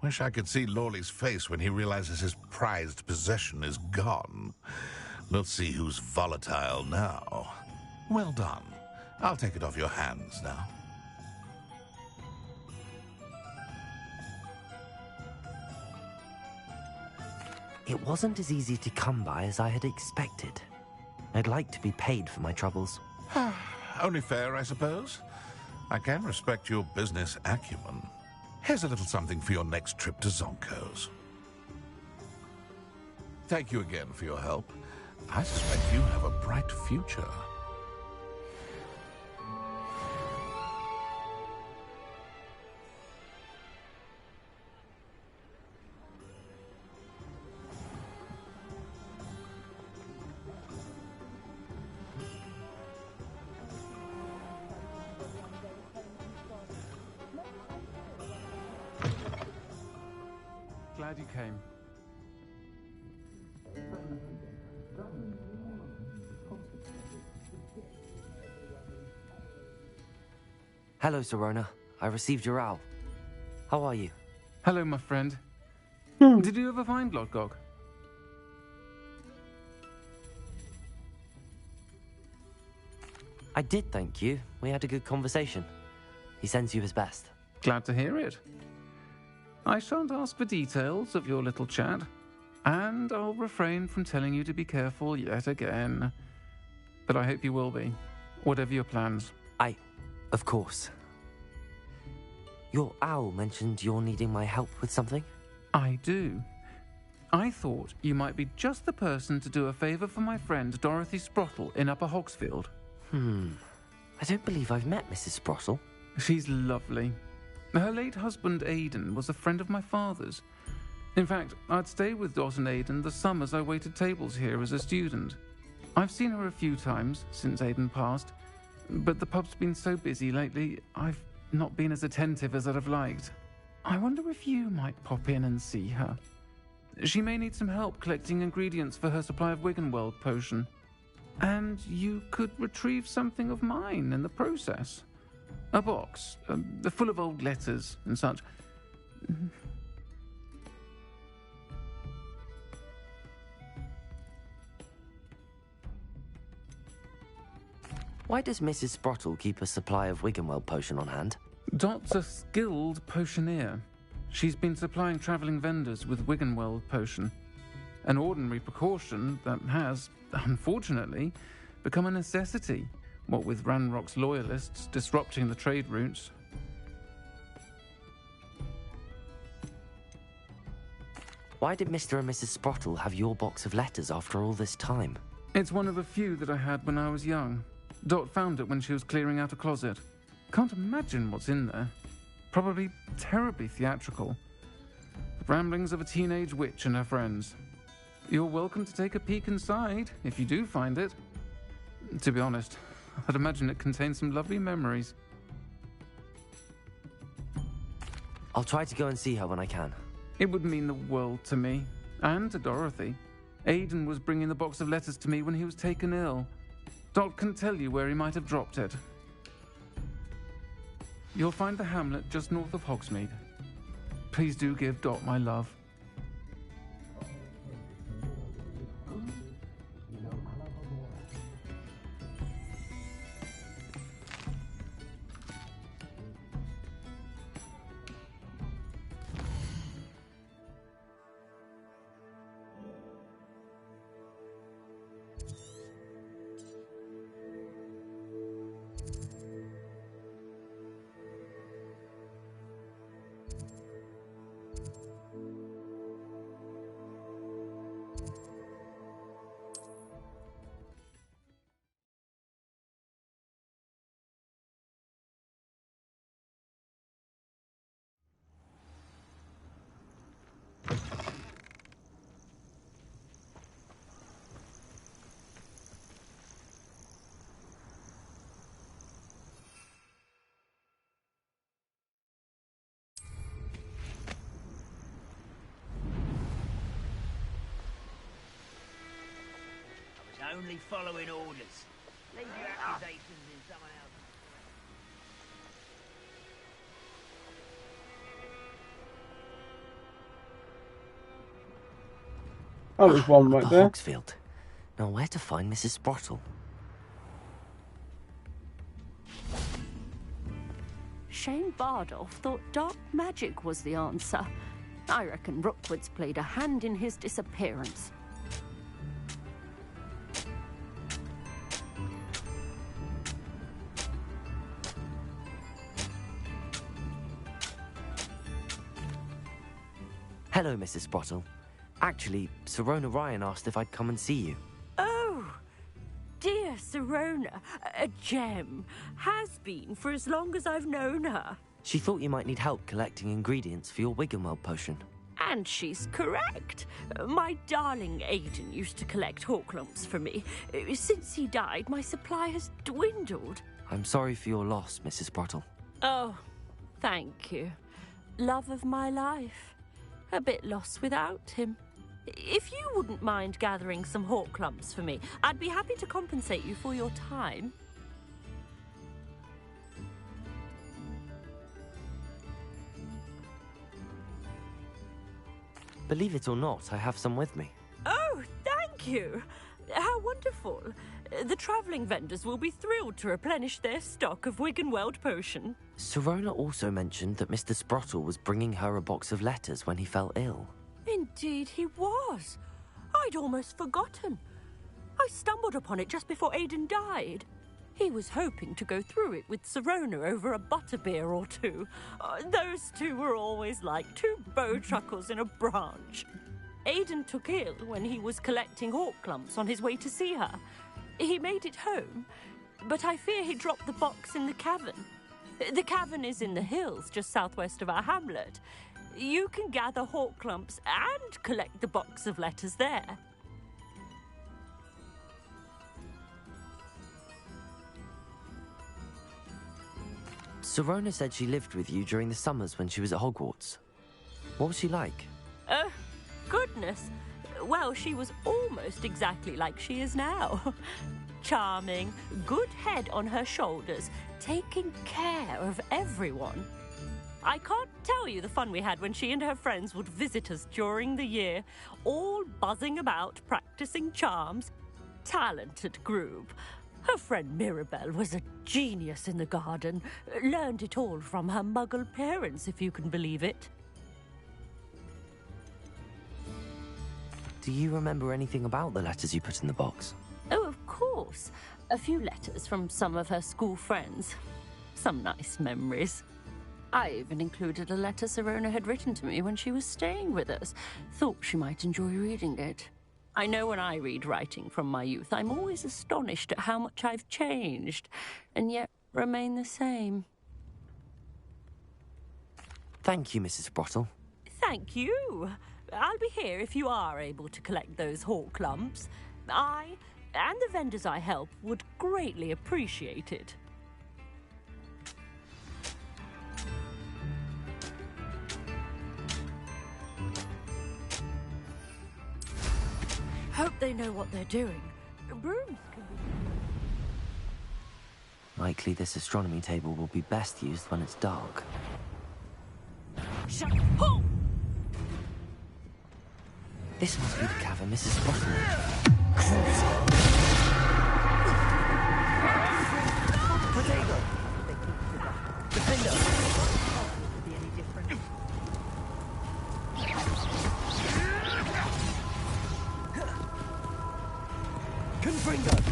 Wish I could see Lawley's face when he realizes his prized possession is gone. Let's see who's volatile now. Well done. I'll take it off your hands now. It wasn't as easy to come by as I had expected. I'd like to be paid for my troubles. Only fair, I suppose. I can respect your business acumen. Here's a little something for your next trip to Zonko's. Thank you again for your help. I suspect you have a bright future. Glad you came. Hello, Serona. I received your owl. How are you? Hello, my friend. Did you ever find Lodgok? I did, thank you. We had a good conversation. He sends you his best. Glad to hear it. I shan't ask for details of your little chat, and I'll refrain from telling you to be careful yet again. But I hope you will be, whatever your plans. Of course. Your owl mentioned you're needing my help with something? I do. I thought you might be just the person to do a favour for my friend Dorothy Sprottle in Upper Hogsfield. I don't believe I've met Mrs. Sprottle. She's lovely. Her late husband Aidan was a friend of my father's. In fact, I'd stay with Dot and Aidan the summers I waited tables here as a student. I've seen her a few times since Aidan passed, but the pub's been so busy lately, I've not been as attentive as I'd have liked. I wonder if you might pop in and see her. She may need some help collecting ingredients for her supply of Wiggenweld potion. And you could retrieve something of mine in the process. A box, full of old letters and such. Why does Mrs. Sprottle keep a supply of Wiggenweld potion on hand? Dot's a skilled potioneer. She's been supplying travelling vendors with Wiggenweld potion. An ordinary precaution that has, unfortunately, become a necessity, what with Ranrock's loyalists disrupting the trade routes. Why did Mr. and Mrs. Sprottle have your box of letters after all this time? It's one of a few that I had when I was young. Dot found it when she was clearing out a closet. Can't imagine what's in there. Probably terribly theatrical. The ramblings of a teenage witch and her friends. You're welcome to take a peek inside, if you do find it. To be honest, I'd imagine it contains some lovely memories. I'll try to go and see her when I can. It would mean the world to me, and to Dorothy. Aidan was bringing the box of letters to me when he was taken ill. Dot can tell you where he might have dropped it. You'll find the hamlet just north of Hogsmeade. Please do give Dot my love. Only following orders. Leave your accusations in someone else. Oh, there's one right the there. Hogsfield. Now, where to find Mrs. Sprottle? Shane Bardolph thought dark magic was the answer. I reckon Rookwood's played a hand in his disappearance. Hello, Mrs. Sprottle. Actually, Sirona Ryan asked if I'd come and see you. Oh, dear Sirona, a gem. Has been for as long as I've known her. She thought you might need help collecting ingredients for your Wiggenweld potion. And she's correct. My darling Aidan used to collect Horklumps for me. Since he died, my supply has dwindled. I'm sorry for your loss, Mrs. Sprottle. Oh, thank you. Love of my life. A bit lost without him. If you wouldn't mind gathering some Horklumps for me, I'd be happy to compensate you for your time. Believe it or not, I have some with me. Oh, thank you. How wonderful. The travelling vendors will be thrilled to replenish their stock of Wiggenweld potion. Sirona also mentioned that Mr. Sprottle was bringing her a box of letters when he fell ill. Indeed he was. I'd almost forgotten. I stumbled upon it just before Aidan died. He was hoping to go through it with Sirona over a butterbeer or two. Those two were always like two bowtruckles in a branch. Aidan took ill when he was collecting Horklumps on his way to see her. He made it home, but I fear he dropped the box in the cavern. The cavern is in the hills just southwest of our hamlet. You can gather Horklumps and collect the box of letters there. Sirona said she lived with you during the summers when she was at Hogwarts. What was she like? Oh, goodness. Well, she was almost exactly like she is now. Charming, good head on her shoulders, taking care of everyone. I can't tell you the fun we had when she and her friends would visit us during the year, all buzzing about, practicing charms. Talented group. Her friend Mirabelle was a genius in the garden. Learned it all from her muggle parents, if you can believe it. Do you remember anything about the letters you put in the box? Oh, of course. A few letters from some of her school friends. Some nice memories. I even included a letter Sirona had written to me when she was staying with us. Thought she might enjoy reading it. I know when I read writing from my youth, I'm always astonished at how much I've changed, and yet remain the same. Thank you, Mrs. Sprottle. Thank you. I'll be here if you are able to collect those Horklumps. I, and the vendors I help would greatly appreciate it. Hope they know what they're doing. Brooms can be... Likely this astronomy table will be best used when it's dark. Shut up! This must be the cavern Mrs. Sprottle. Potato! Defender! Be any different? Confringo!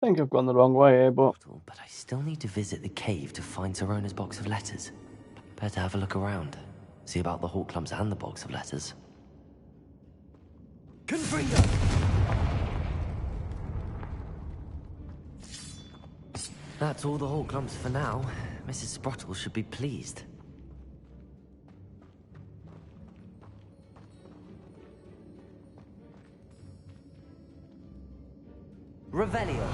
I think I've gone the wrong way here, but But I still need to visit the cave to find Sirona's box of letters. Better have a look around. See about the hawk clumps and the box of letters. Confringo! That's all the hawk clumps for now. Mrs. Sprottle should be pleased. Revelio.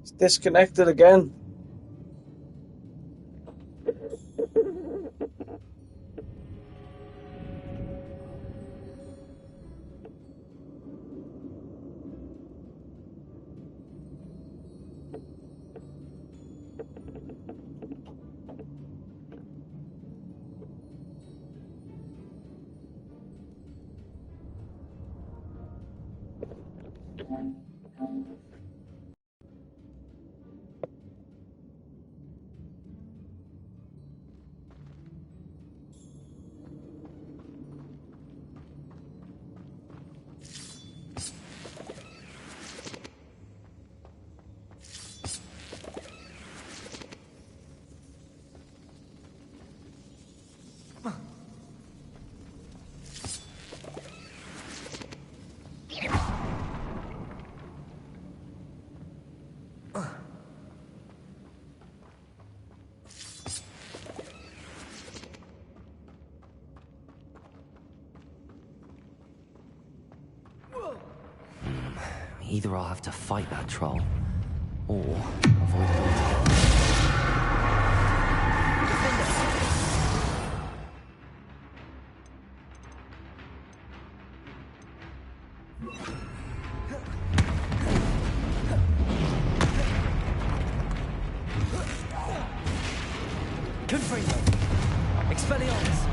it's disconnected again. Either I'll have to fight that troll, or avoid it altogether. Confringo! Expelliarmus!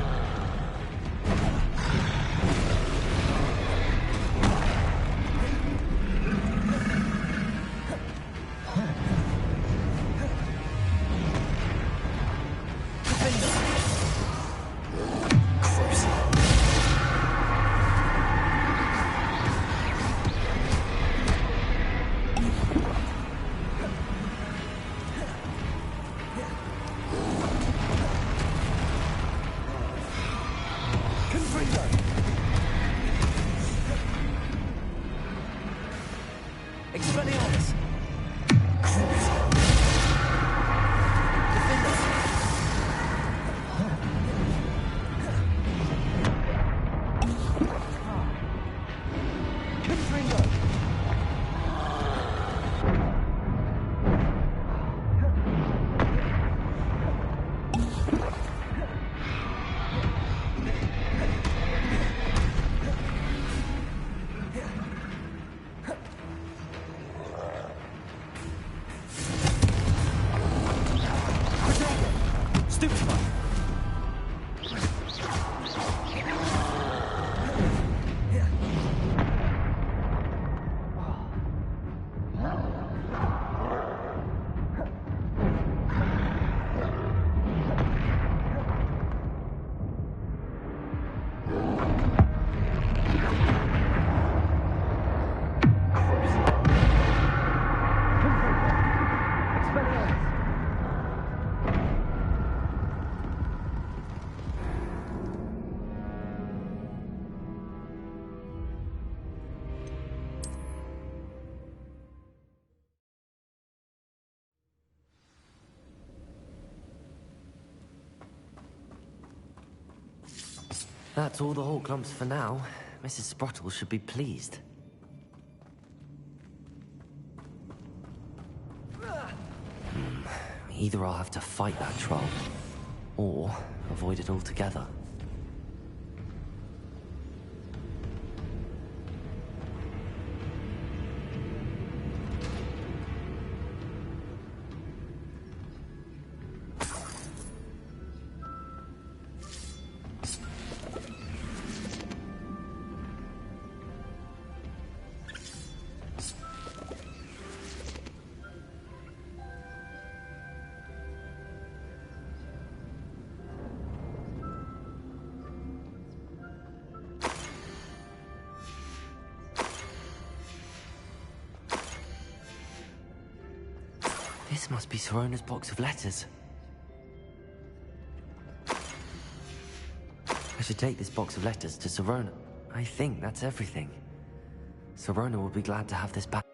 That's all the Hawk lumps for now. Mrs. Sprottle should be pleased. Either I'll have to fight that troll, or avoid it altogether. This must be Sorona's box of letters. I should take this box of letters to Sorona. I think that's everything. Sorona will be glad to have this back.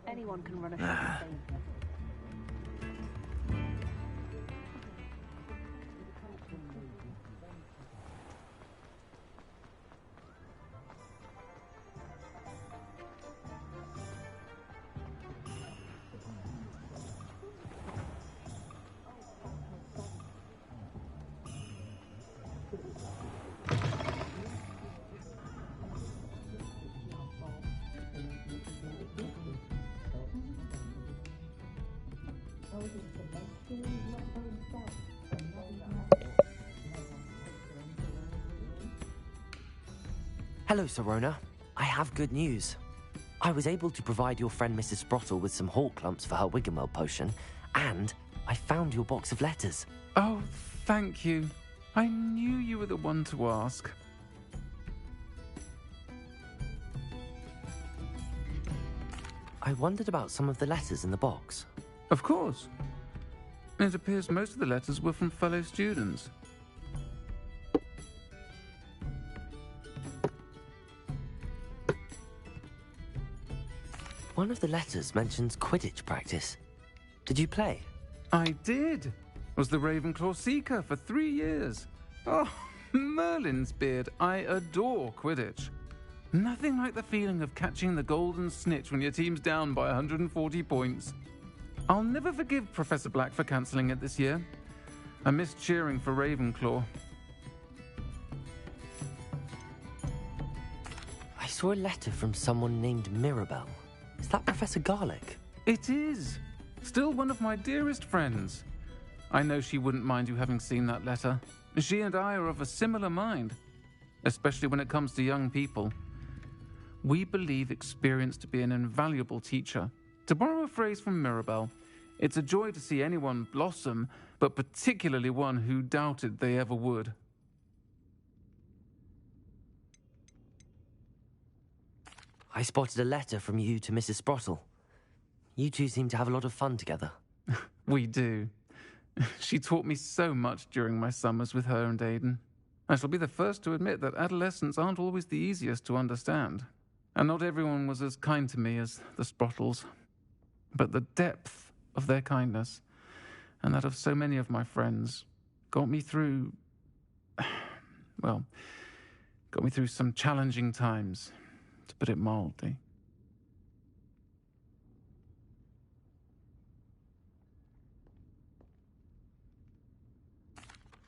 Anyone can run a shop. Hello, Sorona. I have good news. I was able to provide your friend Mrs. Sprottle with some Hawk lumps for her Wiggenweld potion, and I found your box of letters. Oh, thank you. I knew you were the one to ask. I wondered about some of the letters in the box. Of course. It appears most of the letters were from fellow students. One of the letters mentions Quidditch practice. Did you play? I did. Was the Ravenclaw Seeker for 3 years. Oh, Merlin's beard. I adore Quidditch. Nothing like the feeling of catching the golden snitch when your team's down by 140 points. I'll never forgive Professor Black for cancelling it this year. I missed cheering for Ravenclaw. I saw a letter from someone named Mirabelle. Is that Professor Garlick? It is. Still one of my dearest friends. I know she wouldn't mind you having seen that letter. She and I are of a similar mind, especially when it comes to young people. We believe experience to be an invaluable teacher. To borrow a phrase from Mirabelle, it's a joy to see anyone blossom, but particularly one who doubted they ever would. I spotted a letter from you to Mrs. Sprottle. You two seem to have a lot of fun together. We do. She taught me so much during my summers with her and Aiden. I shall be the first to admit that adolescents aren't always the easiest to understand. And not everyone was as kind to me as the Sprottles. But the depth of their kindness, and that of so many of my friends, got me through... well, got me through some challenging times, to put it mildly.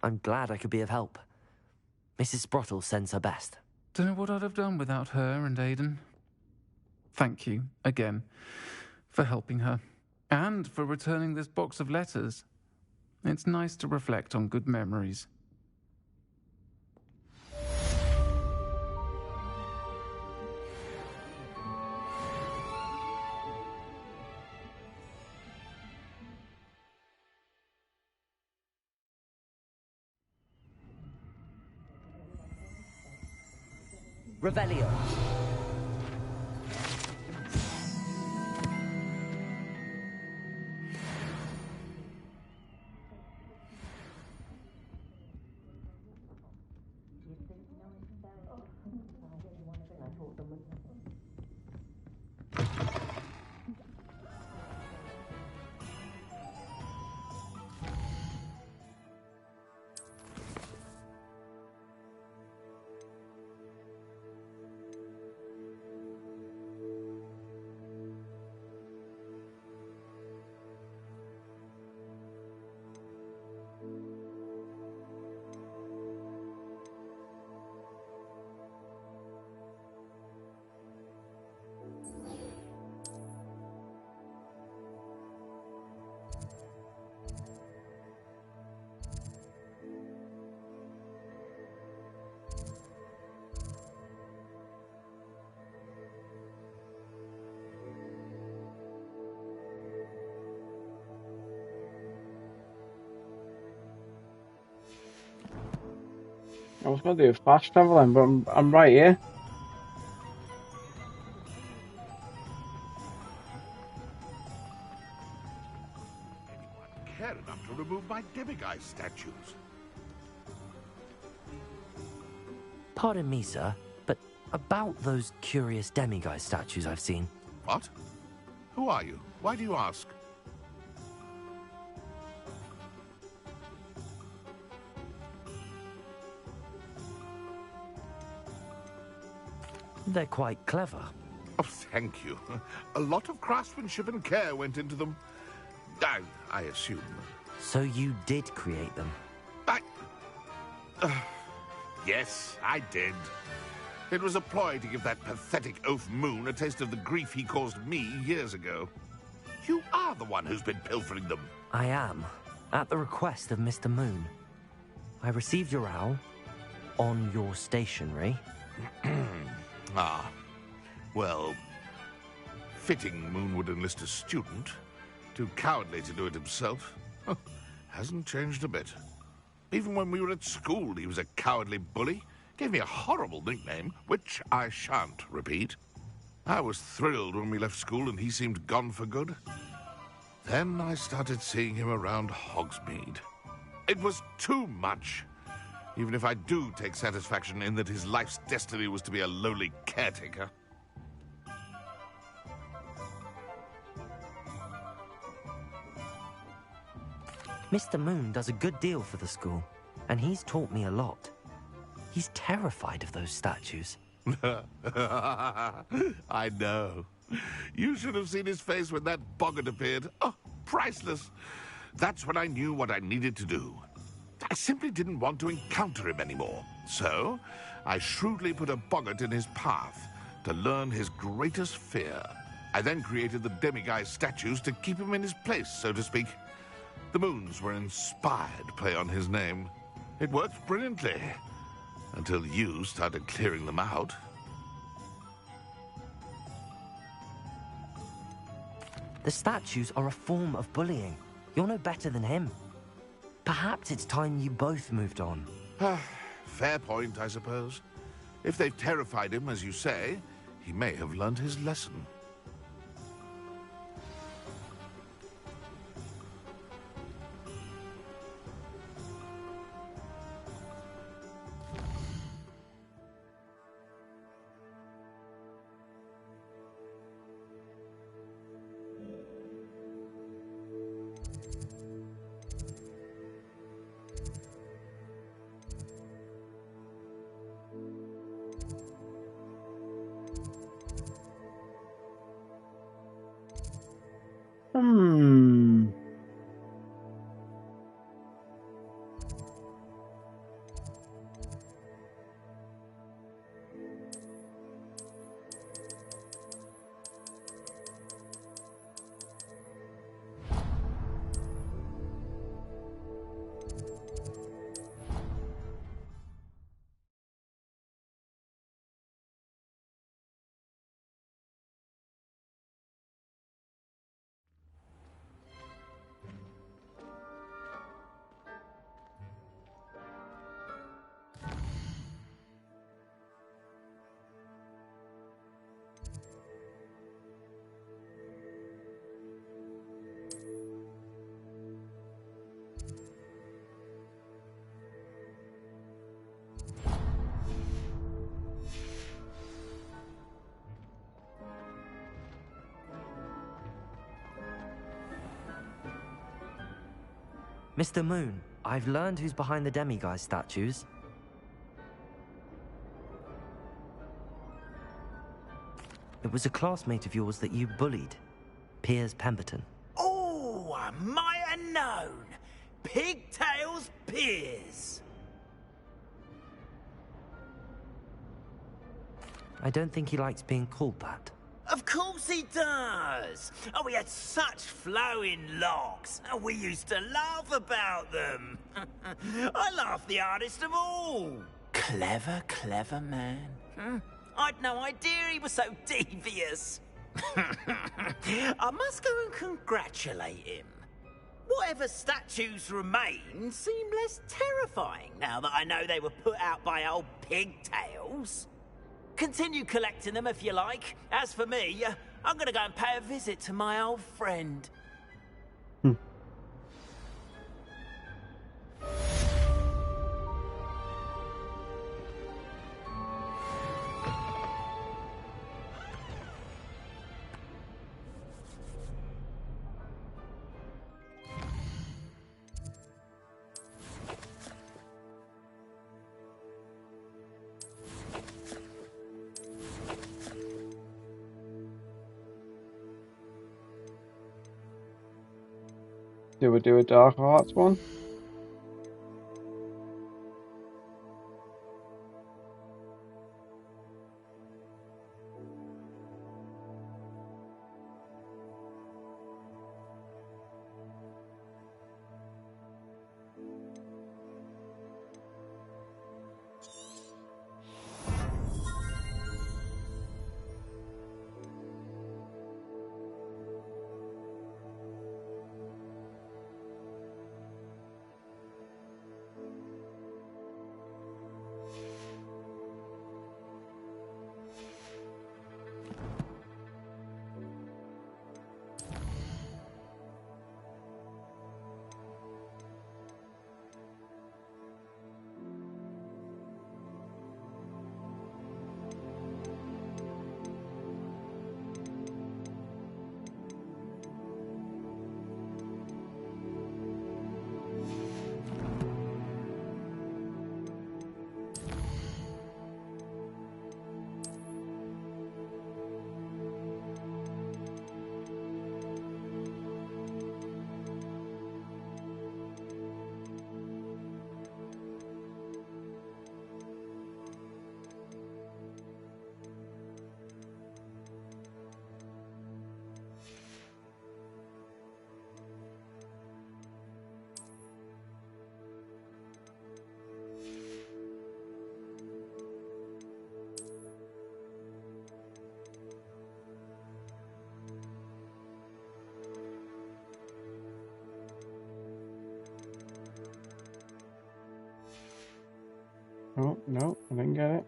I'm glad I could be of help. Mrs. Sprottle sends her best. Don't know what I'd have done without her and Aiden. Thank you, again, for helping her, and for returning this box of letters. It's nice to reflect on good memories. Revelio. I was going to do fast traveling, but I'm right here. Care enough to remove my demiguise statues. Pardon me, sir, but about those curious demiguise statues I've seen. What? Who are you? Why do you ask? They're quite clever. Oh, thank you. A lot of craftsmanship and care went into them. I assume. So you did create them? Yes, I did. It was a ploy to give that pathetic oaf Moon a taste of the grief he caused me years ago. You are the one who's been pilfering them. I am, at the request of Mr. Moon. I received your owl on your stationery. Ah, well, fitting Moon would enlist a student. Too cowardly to do it himself. Hasn't changed a bit. Even when we were at school, he was a cowardly bully. Gave me a horrible nickname, which I shan't repeat. I was thrilled when we left school and he seemed gone for good. Then I started seeing him around Hogsmeade. It was too much. Even if I do take satisfaction in that his life's destiny was to be a lowly caretaker. Mr. Moon does a good deal for the school, and he's taught me a lot. He's terrified of those statues. I know. You should have seen his face when that boggart appeared. Oh, priceless. That's when I knew what I needed to do. I simply didn't want to encounter him anymore. So, I shrewdly put a boggart in his path to learn his greatest fear. I then created the demiguise statues to keep him in his place, so to speak. The moons were inspired play on his name. It worked brilliantly. Until you started clearing them out. The statues are a form of bullying. You're no better than him. Perhaps it's time you both moved on. Fair point, I suppose. If they've terrified him, as you say, he may have learned his lesson. Mr. Moon, I've learned who's behind the demiguise statues. It was a classmate of yours that you bullied, Piers Pemberton. Oh, I might have known. Pigtails Piers. I don't think he likes being called that. Of course he does. Oh, he had such flowing locks, and we used to laugh about them. I laughed the hardest of all. Clever, clever man. I'd no idea he was so devious. I must go and congratulate him. Whatever statues remain seem less terrifying now that I know they were put out by old pigtails. Continue collecting them if you like. As for me, I'm gonna go and pay a visit to my old friend. Do we do a Dark Arts one? Oh, no, I didn't get it.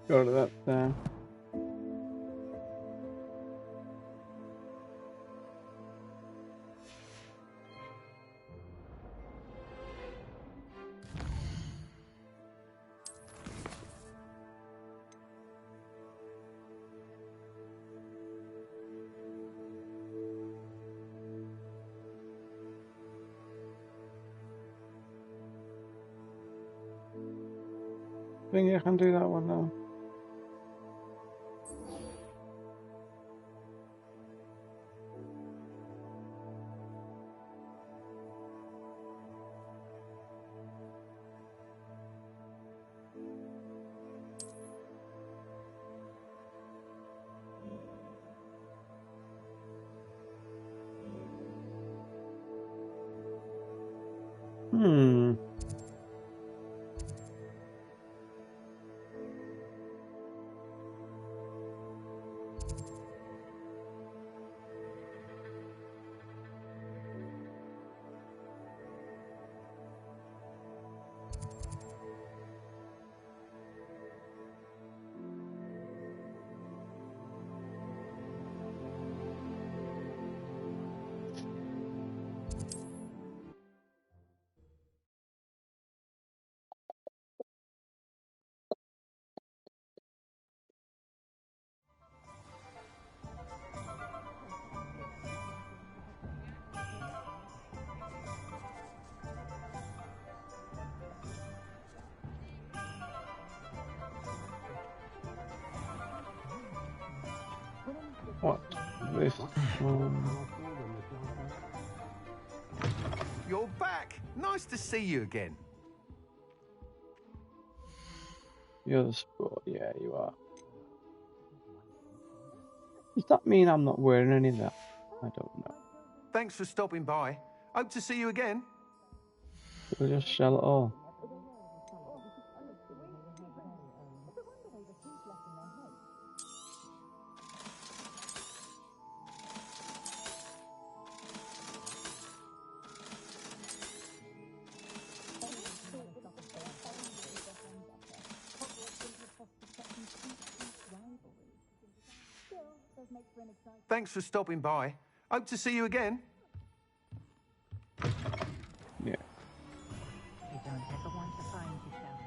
Go to that there. I think I can do that one now. Hmm. What? This one. You're back. Nice to see you again. The other sport, yeah, you are. Does that mean I'm not wearing any of that? I don't know. Thanks for stopping by. Hope to see you again. We'll just sell it all. Thanks for stopping by. Hope to see you again. Yeah. You don't ever want to find yourself.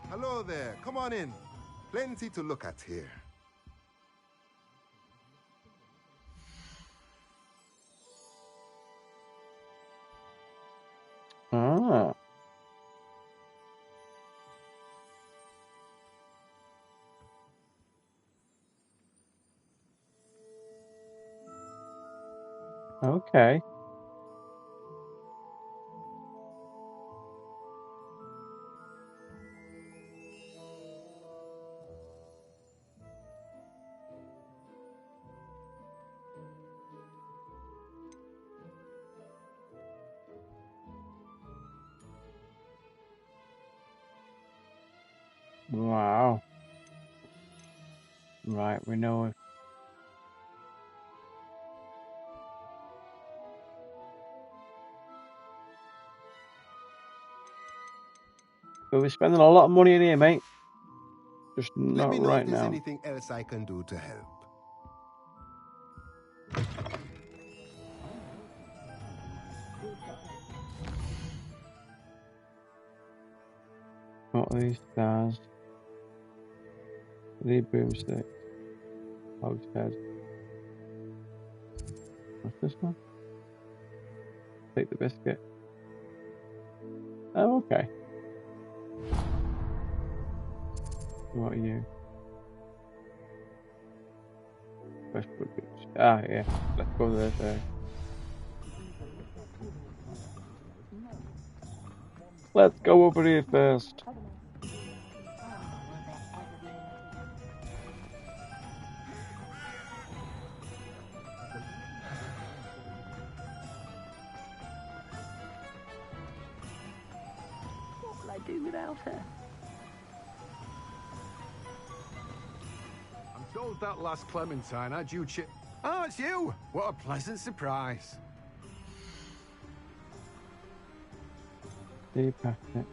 Hello there. Come on in. Plenty to look at here. Ah. Okay. Wow. Right, we know. We'll be spending a lot of money in here, mate. Just Let not me know if right there's now. anything else I can do to help. What are these stars? The broomstick. Hogshead. What's this one? take the biscuit. Oh, okay. What are you? Ah, yeah. Let's go there first. Let's go over here first. What will I do without her? I'm told that last Clementine had you Oh, it's you! What a pleasant surprise. See past it.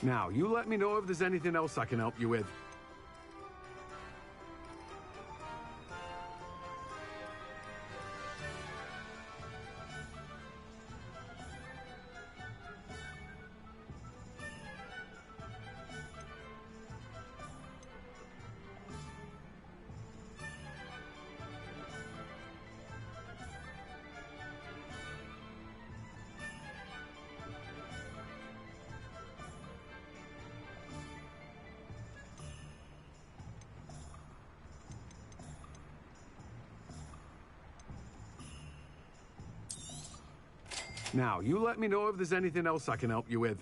Now, you let me know if there's anything else I can help you with. Now, you let me know if there's anything else I can help you with.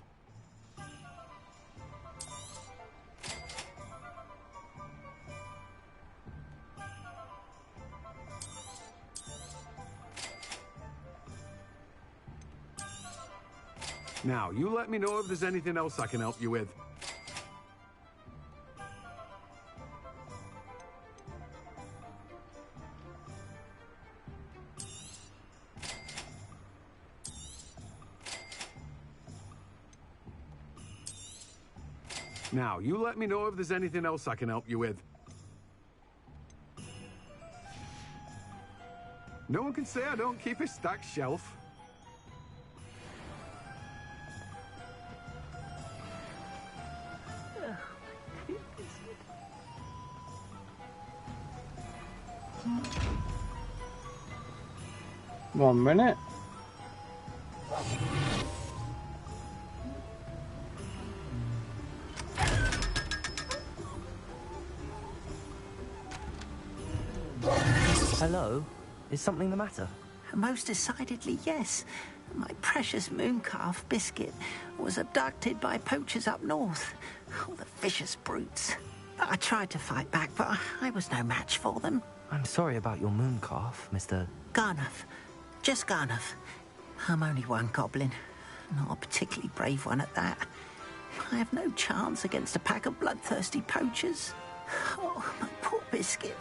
Now, you let me know if there's anything else I can help you with. Now, you let me know if there's anything else I can help you with. No one can say I don't keep a stacked shelf. One minute. Hello? Is something the matter? Most decidedly, yes. My precious mooncalf Biscuit was abducted by poachers up north. Oh, the vicious brutes. I tried to fight back, but I was no match for them. I'm sorry about your mooncalf, Mr. Garnuff. Just Garnuff. I'm only one goblin. Not a particularly brave one at that. I have no chance against a pack of bloodthirsty poachers. Oh, my poor Biscuit.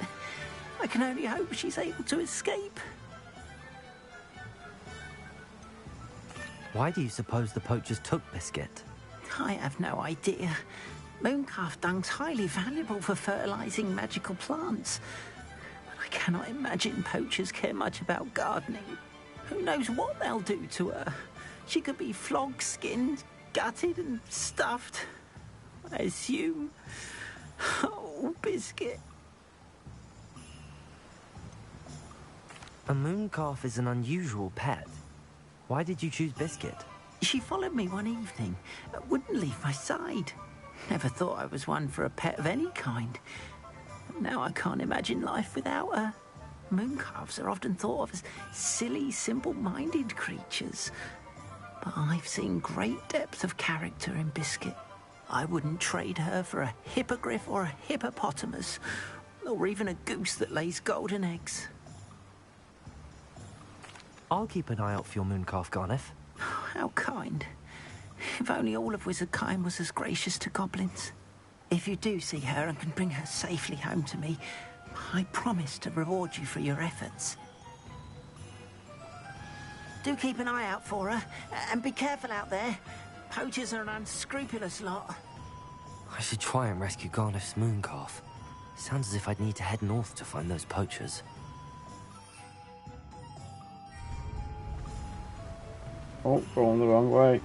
I can only hope she's able to escape. Why do you suppose the poachers took Biscuit? I have no idea. Mooncalf dung's highly valuable for fertilizing magical plants. But I cannot imagine poachers care much about gardening. Who knows what they'll do to her? She could be flogged, skinned, gutted and stuffed. I assume. Oh, Biscuit. A mooncalf is an unusual pet. Why did you choose Biscuit? She followed me one evening, wouldn't leave my side. Never thought I was one for a pet of any kind. Now I can't imagine life without her. Mooncalves are often thought of as silly, simple-minded creatures. But I've seen great depth of character in Biscuit. I wouldn't trade her for a hippogriff or a hippopotamus, or even a goose that lays golden eggs. I'll keep an eye out for your mooncalf, Garniff. How kind. If only all of Wizardkind was as gracious to goblins. If you do see her and can bring her safely home to me, I promise to reward you for your efforts. Do keep an eye out for her, and be careful out there. Poachers are an unscrupulous lot. I should try and rescue Garniff's mooncalf. Sounds as if I'd need to head north to find those poachers. Oh, going the wrong way.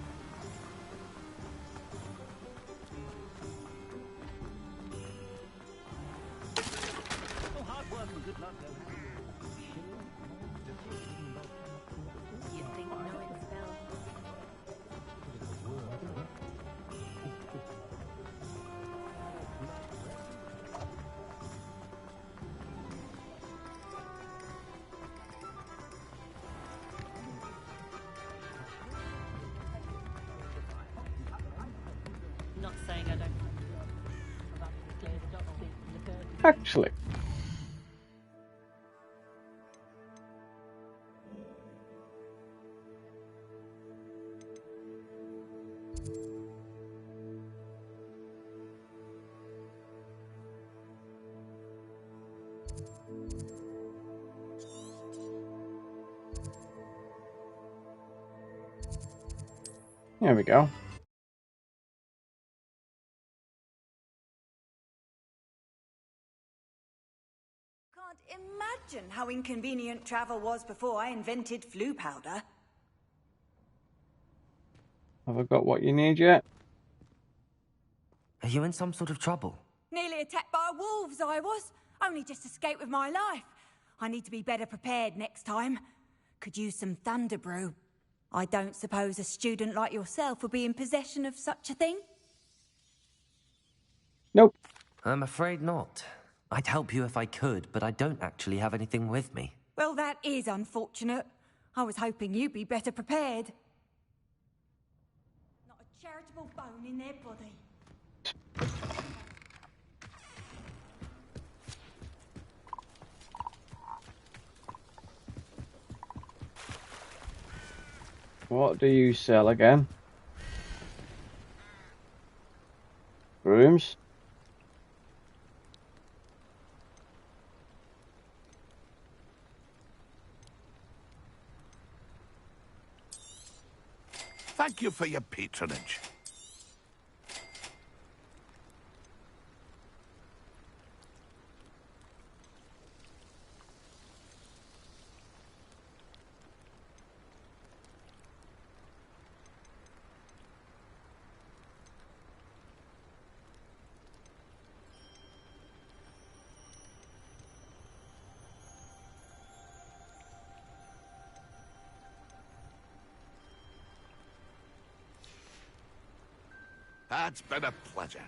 Not saying I don't. Actually. There we go. Can't imagine how inconvenient travel was before I invented flu powder. Have I got what you need yet? Are you in some sort of trouble? Nearly attacked by wolves, I was. Only just escaped with my life. I need to be better prepared next time. Could use some thunder brew. I don't suppose a student like yourself would be in possession of such a thing? Nope. I'm afraid not. I'd help you if I could, but I don't actually have anything with me. Well, that is unfortunate. I was hoping you'd be better prepared. Not a charitable bone in their body. What do you sell again? Brooms? Thank you for your patronage. It's been a pleasure.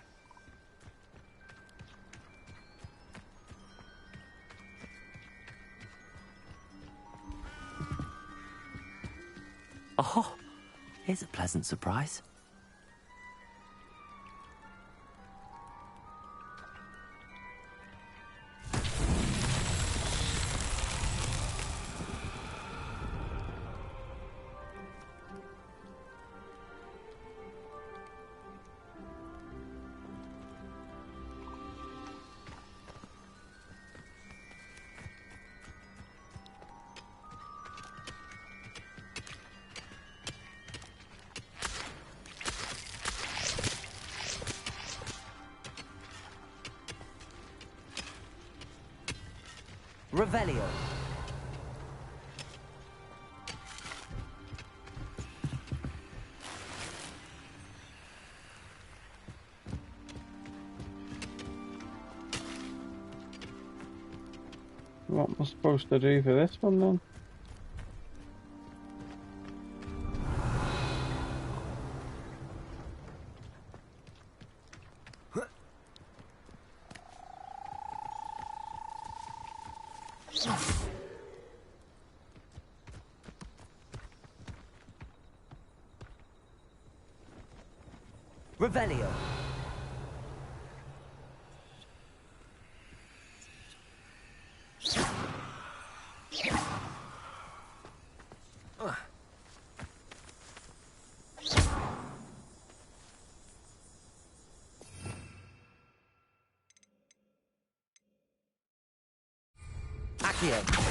Oh, here's a pleasant surprise. Revelio. What am I supposed to do for this one then? Revelio. Accio.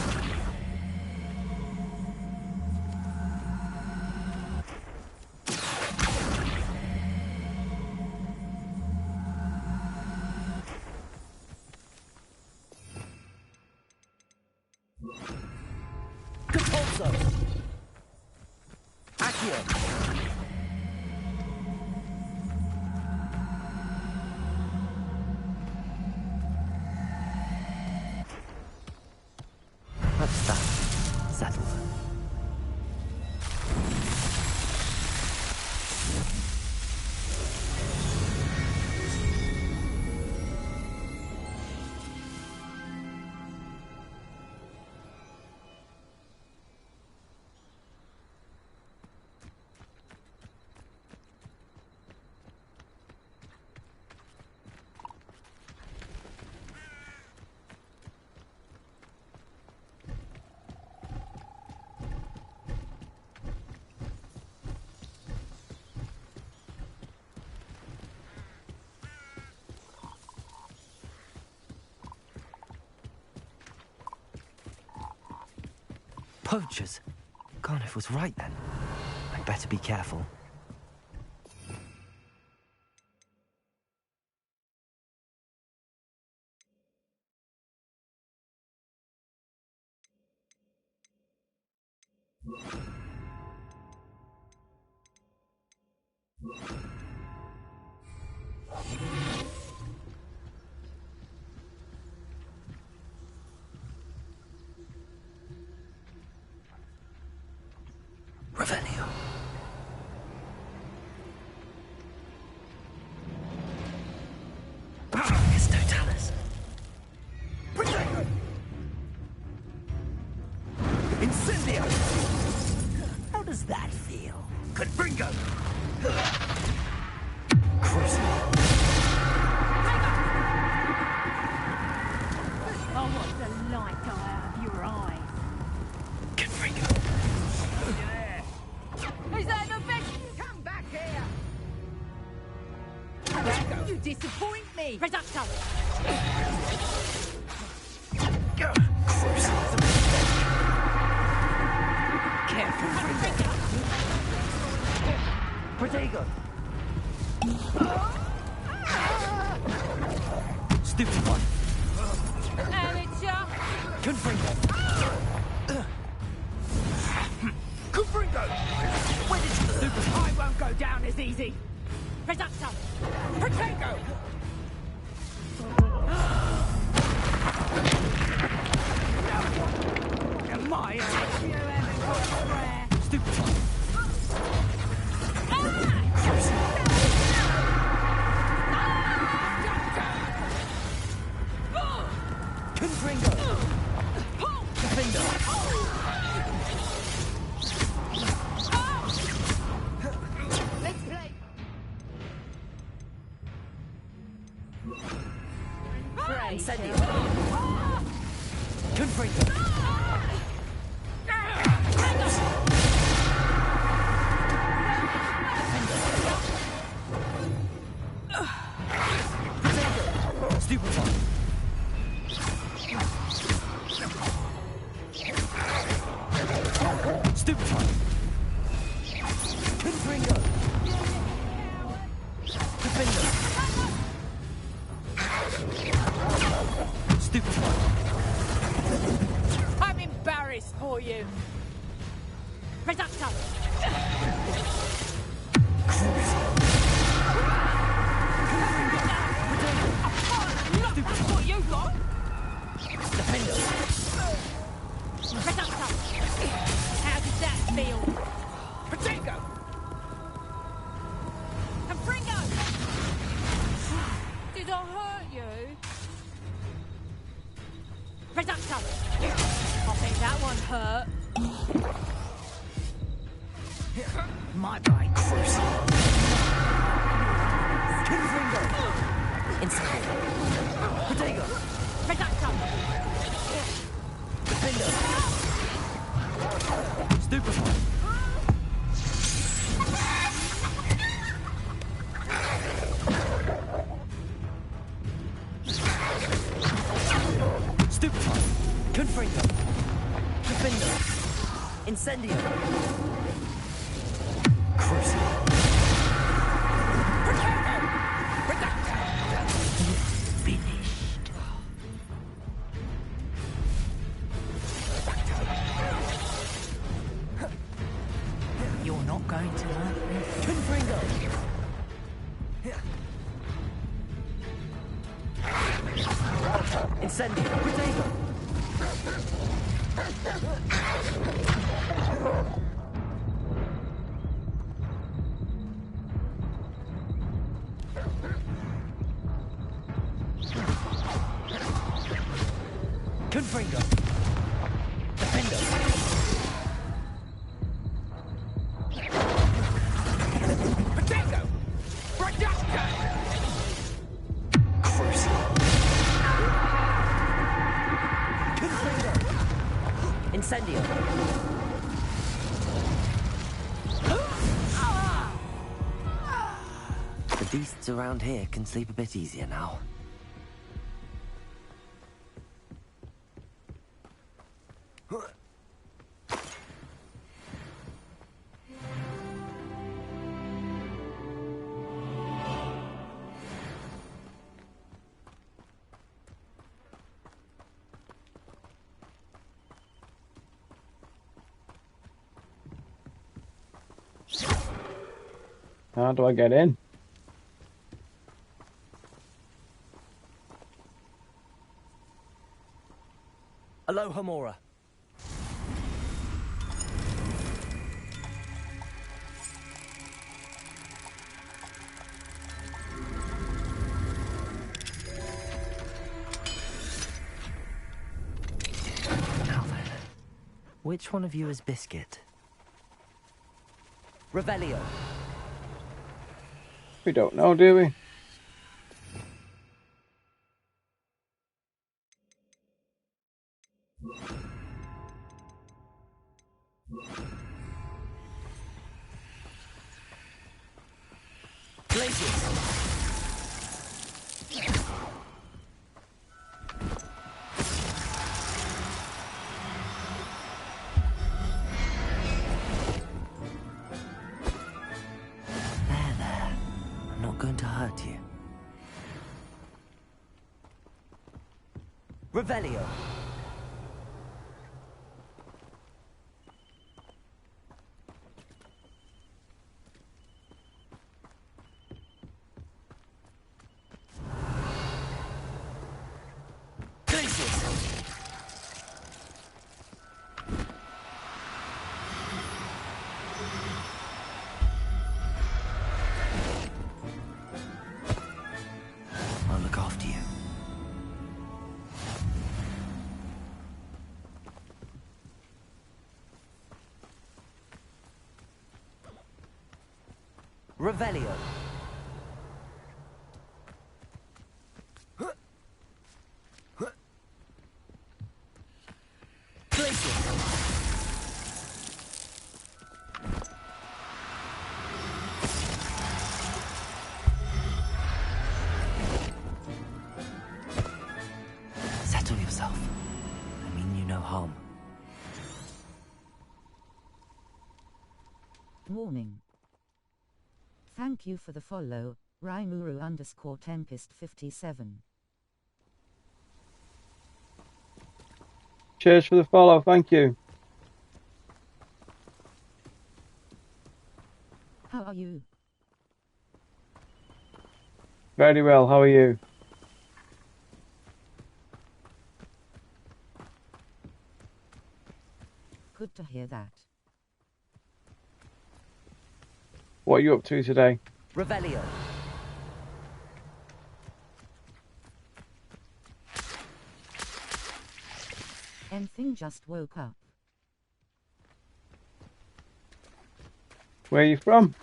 Impulso! Accio! What's that? Settled. Poachers? Garniff was right then. I'd better be careful. Revelio. It's Totalis. Incendio! How does that feel? Confringo! Oh, what the light out of your eyes. Confringo! Is that the best? Come back here! You disappoint me! Reducto! Careful, Protego! Stupid one! Amateur! Confringo! Confringo! Where did you stupid? I won't go down as easy! Reducto! Protego! My you haven't got square! Stupid one! Confringo! Defender! Let's play! Incendio! Confringo! Stupid one! Stupid one! Confringo! Defender! Stupid one! I'm embarrassed for you! Reducto! That's what you got! Defender! Reducto! How did that feel? Protego! Confringo! Did I hurt you? Reducto! I think that one hurt. My bike! Confringo! Inside! Protego! Reducto! Defender! Stupid one! Stupid one! Confringo! Defender! Incendio! Crucible! Finished. not going to like this. Confringo! Incendio! Protego! Confringo! Defendo! Protego! Radasca! Crucial! Confringo! Incendio! The beasts around here can sleep a bit easier now. How do I get in? Aloha Mora. Now then, which one of you is Biscuit? Revelio. We don't know, do we? I'm not going to hurt you. Revelio. I'll look after you. Revelio. Settle yourself. I mean you no harm. Warning. Thank you for the follow, Raimuru_Tempest57. Cheers for the follow, thank you. How are you? Very well, how are you? Good to hear that. What are you up to today? Revelio. Anything, just woke up. Where are you from?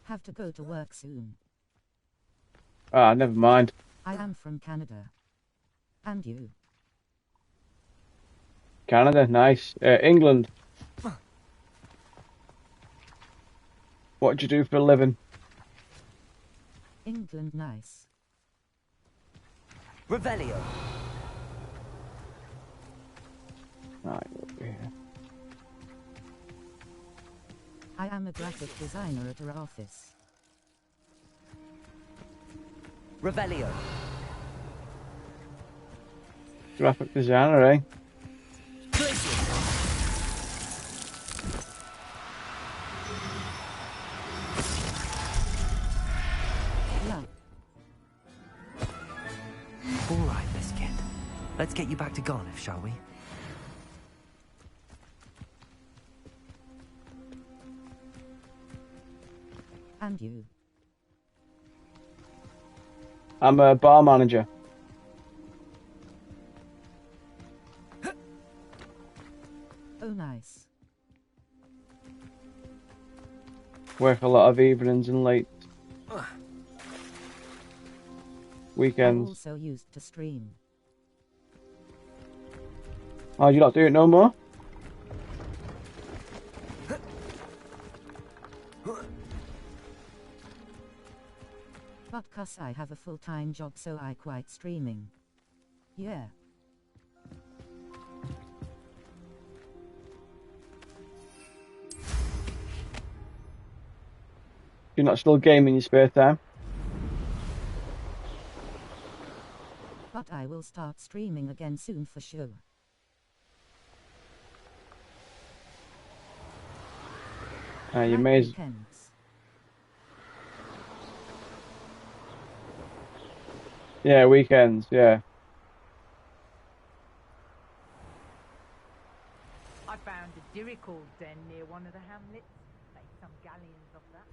Have to go to work soon. Ah, never mind. I am from Canada. And you? Canada, nice. England. What do you do for a living? England, nice. Revelio. Right, over here. I am a graphic designer at our office. Revelio. Graphic designer, eh? Let's get you back to Garniff, shall we? And you? I'm a bar manager. Oh, nice. Work a lot of evenings and late weekends. I also used to stream. Oh, you not do it no more? But 'cause I have a full-time job, so I quit streaming. Yeah. You're not still gaming in your spare time? But I will start streaming again soon for sure. You may as... Weekends. Yeah, weekends, yeah. I found a Dirical den near one of the hamlets. Make some galleons of that.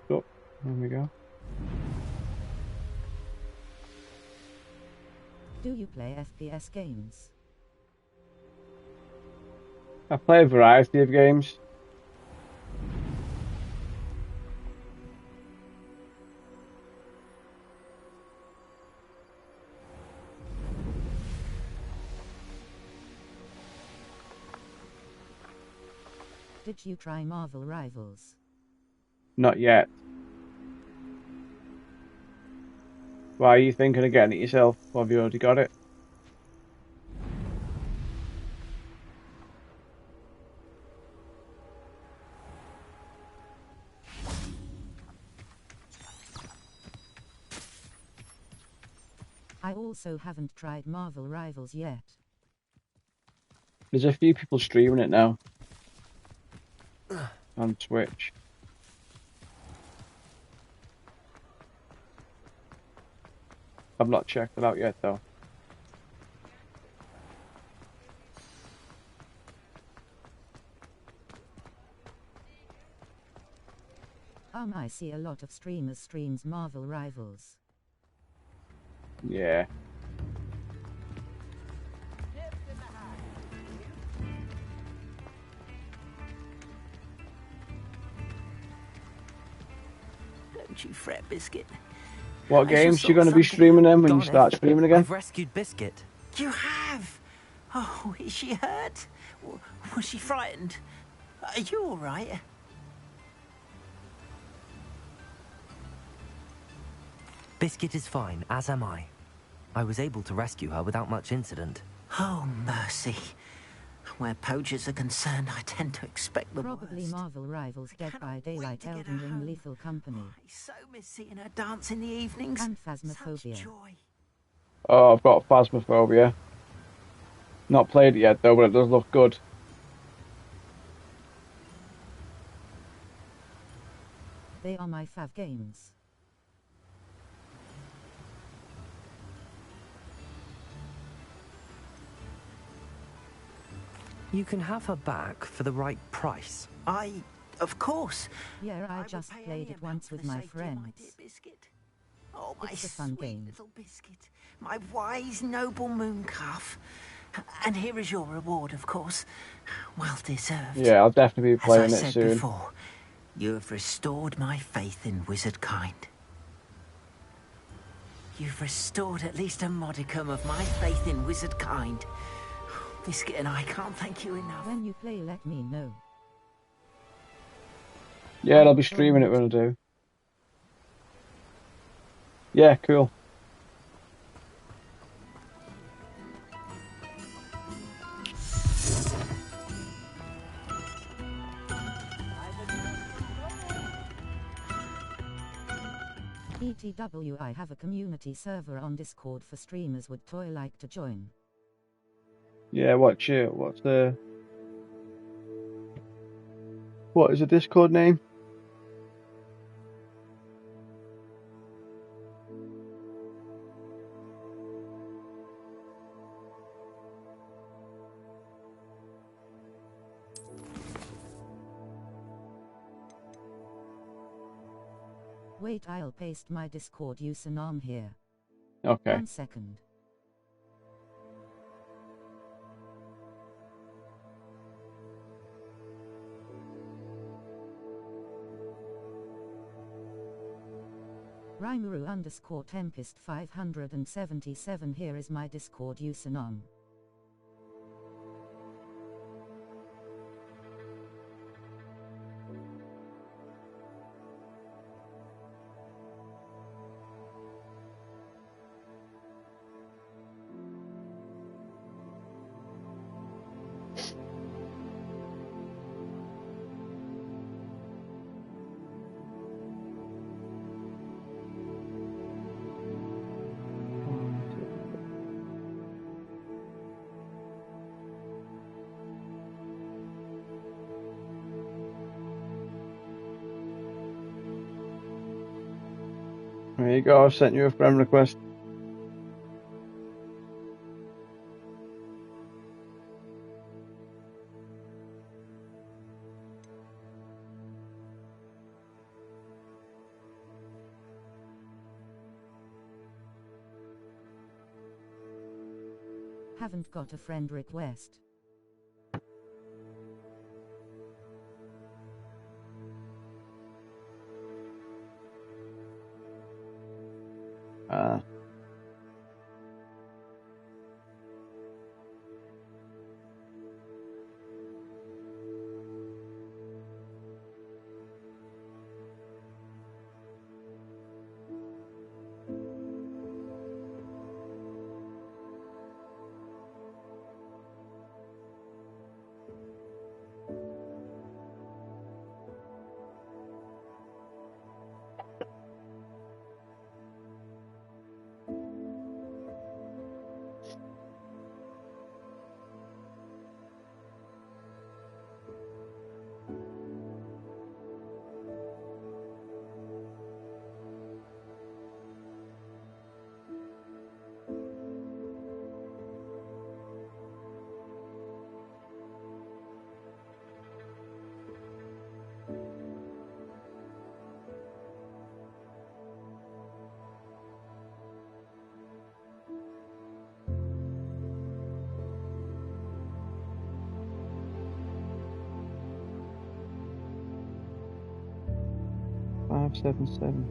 Stop. There we go. Do you play FPS games? I play a variety of games. Did you try Marvel Rivals? Not yet. Why are you thinking of getting it yourself? Or have you already got it? I also haven't tried Marvel Rivals yet. There's a few people streaming it now. On Twitch. I've not checked it out yet though. I see a lot of streamers streams Marvel Rivals. Yeah. Don't you fret, Biscuit. What games are you going to be streaming then when you start streaming again? I've rescued Biscuit. You have? Oh, is she hurt? Was she frightened? Are you all right? Biscuit is fine, as am I. I was able to rescue her without much incident. Oh, mercy. Where poachers are concerned, I tend to expect the Probably worst. Marvel Rivals, Dead by Daylight, Elden Ring, Lethal Company. I so miss seeing her dance in the evenings. And Phasmophobia. Such joy. Oh, I've got Phasmophobia. Not played it yet though, but it does look good. They are my fav games. You can have her back for the right price. Of course. Yeah, I just played it once with my friends. Oh, my It's a fun sweet game. little Biscuit. My wise, noble moon calf. And here is your reward, of course. Well deserved. Yeah, I'll definitely be playing As I it said soon. before, you have restored my faith in wizard kind. You've restored at least a modicum of my faith in wizard kind. Biscuit and I can't thank you enough. When you play, let me know. Yeah, I'll be streaming it when I do. Yeah, cool. ETW, I have a community server on Discord for streamers. Would Toy like to join? Yeah, what is the Discord name? Wait, I'll paste my Discord username here. Okay. 1 second. Rimuru_Tempest 577. Here is my Discord username. There you go, I've sent you a friend request. Haven't got a friend request. Five, 7, 7.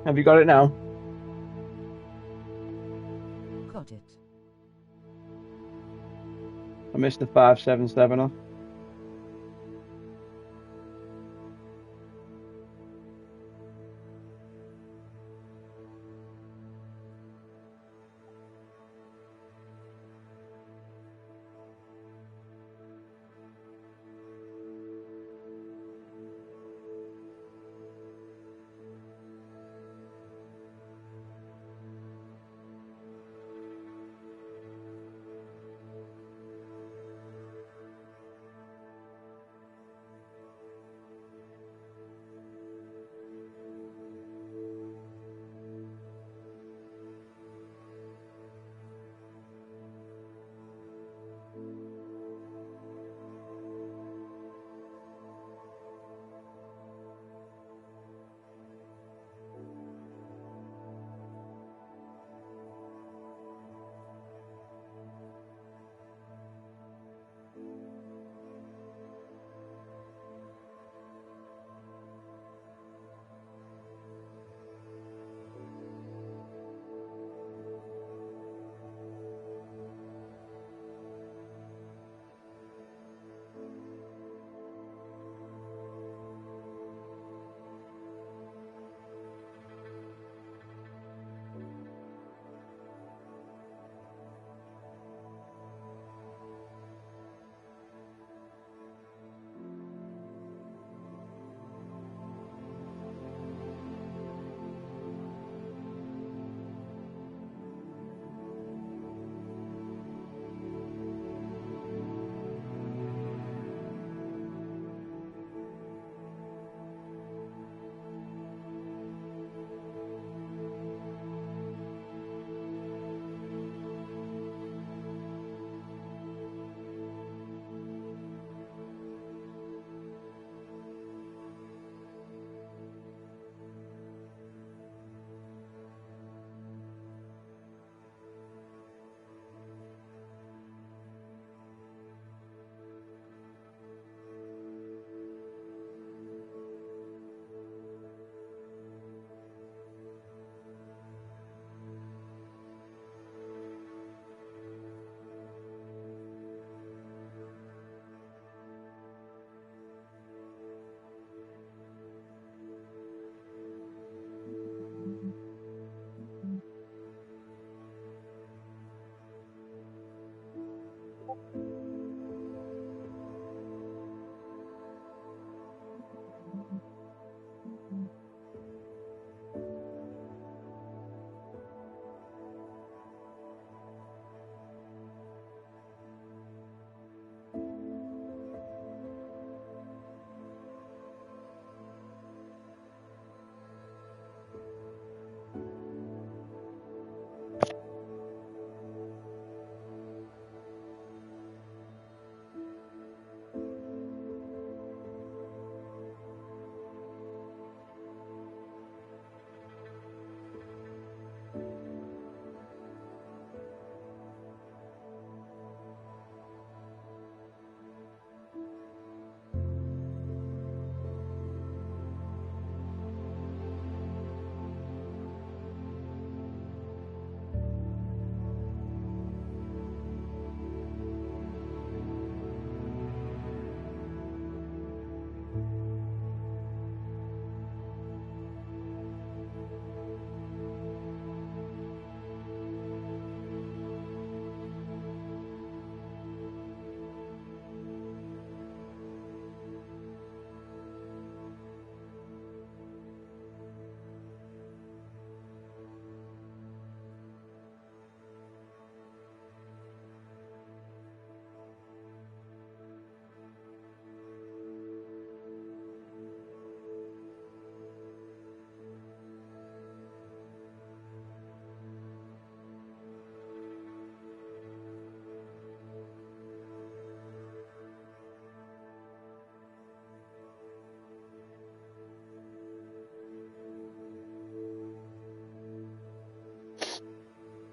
Have you got it now? Got it. I missed the 577 off.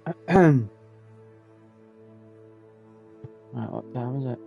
Right, what time is it?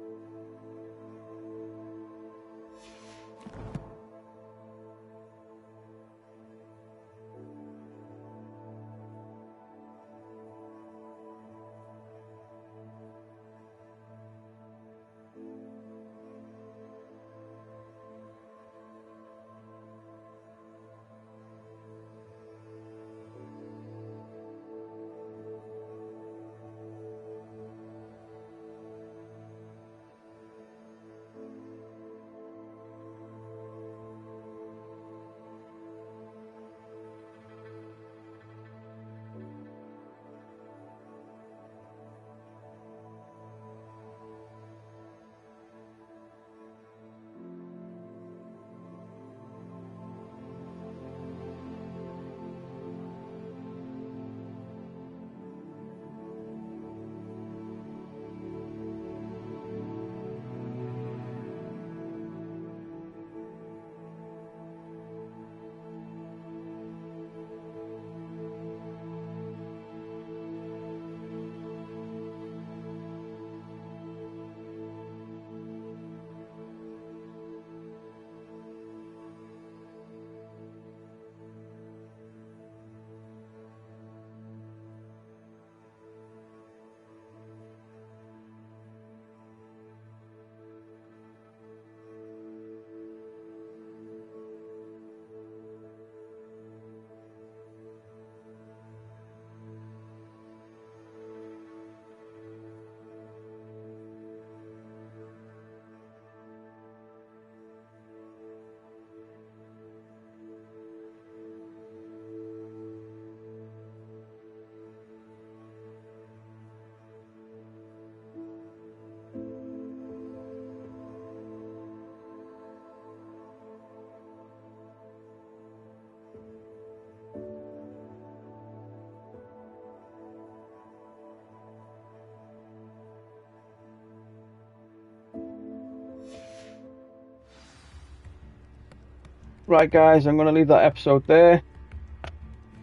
Right, guys, I'm going to leave that episode there.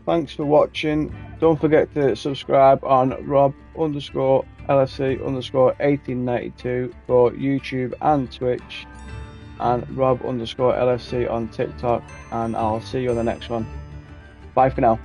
Thanks for watching. Don't forget to subscribe on Rob_LFC_1892 for YouTube and Twitch, and Rob_LFC on TikTok. And I'll see you on the next one. Bye for now.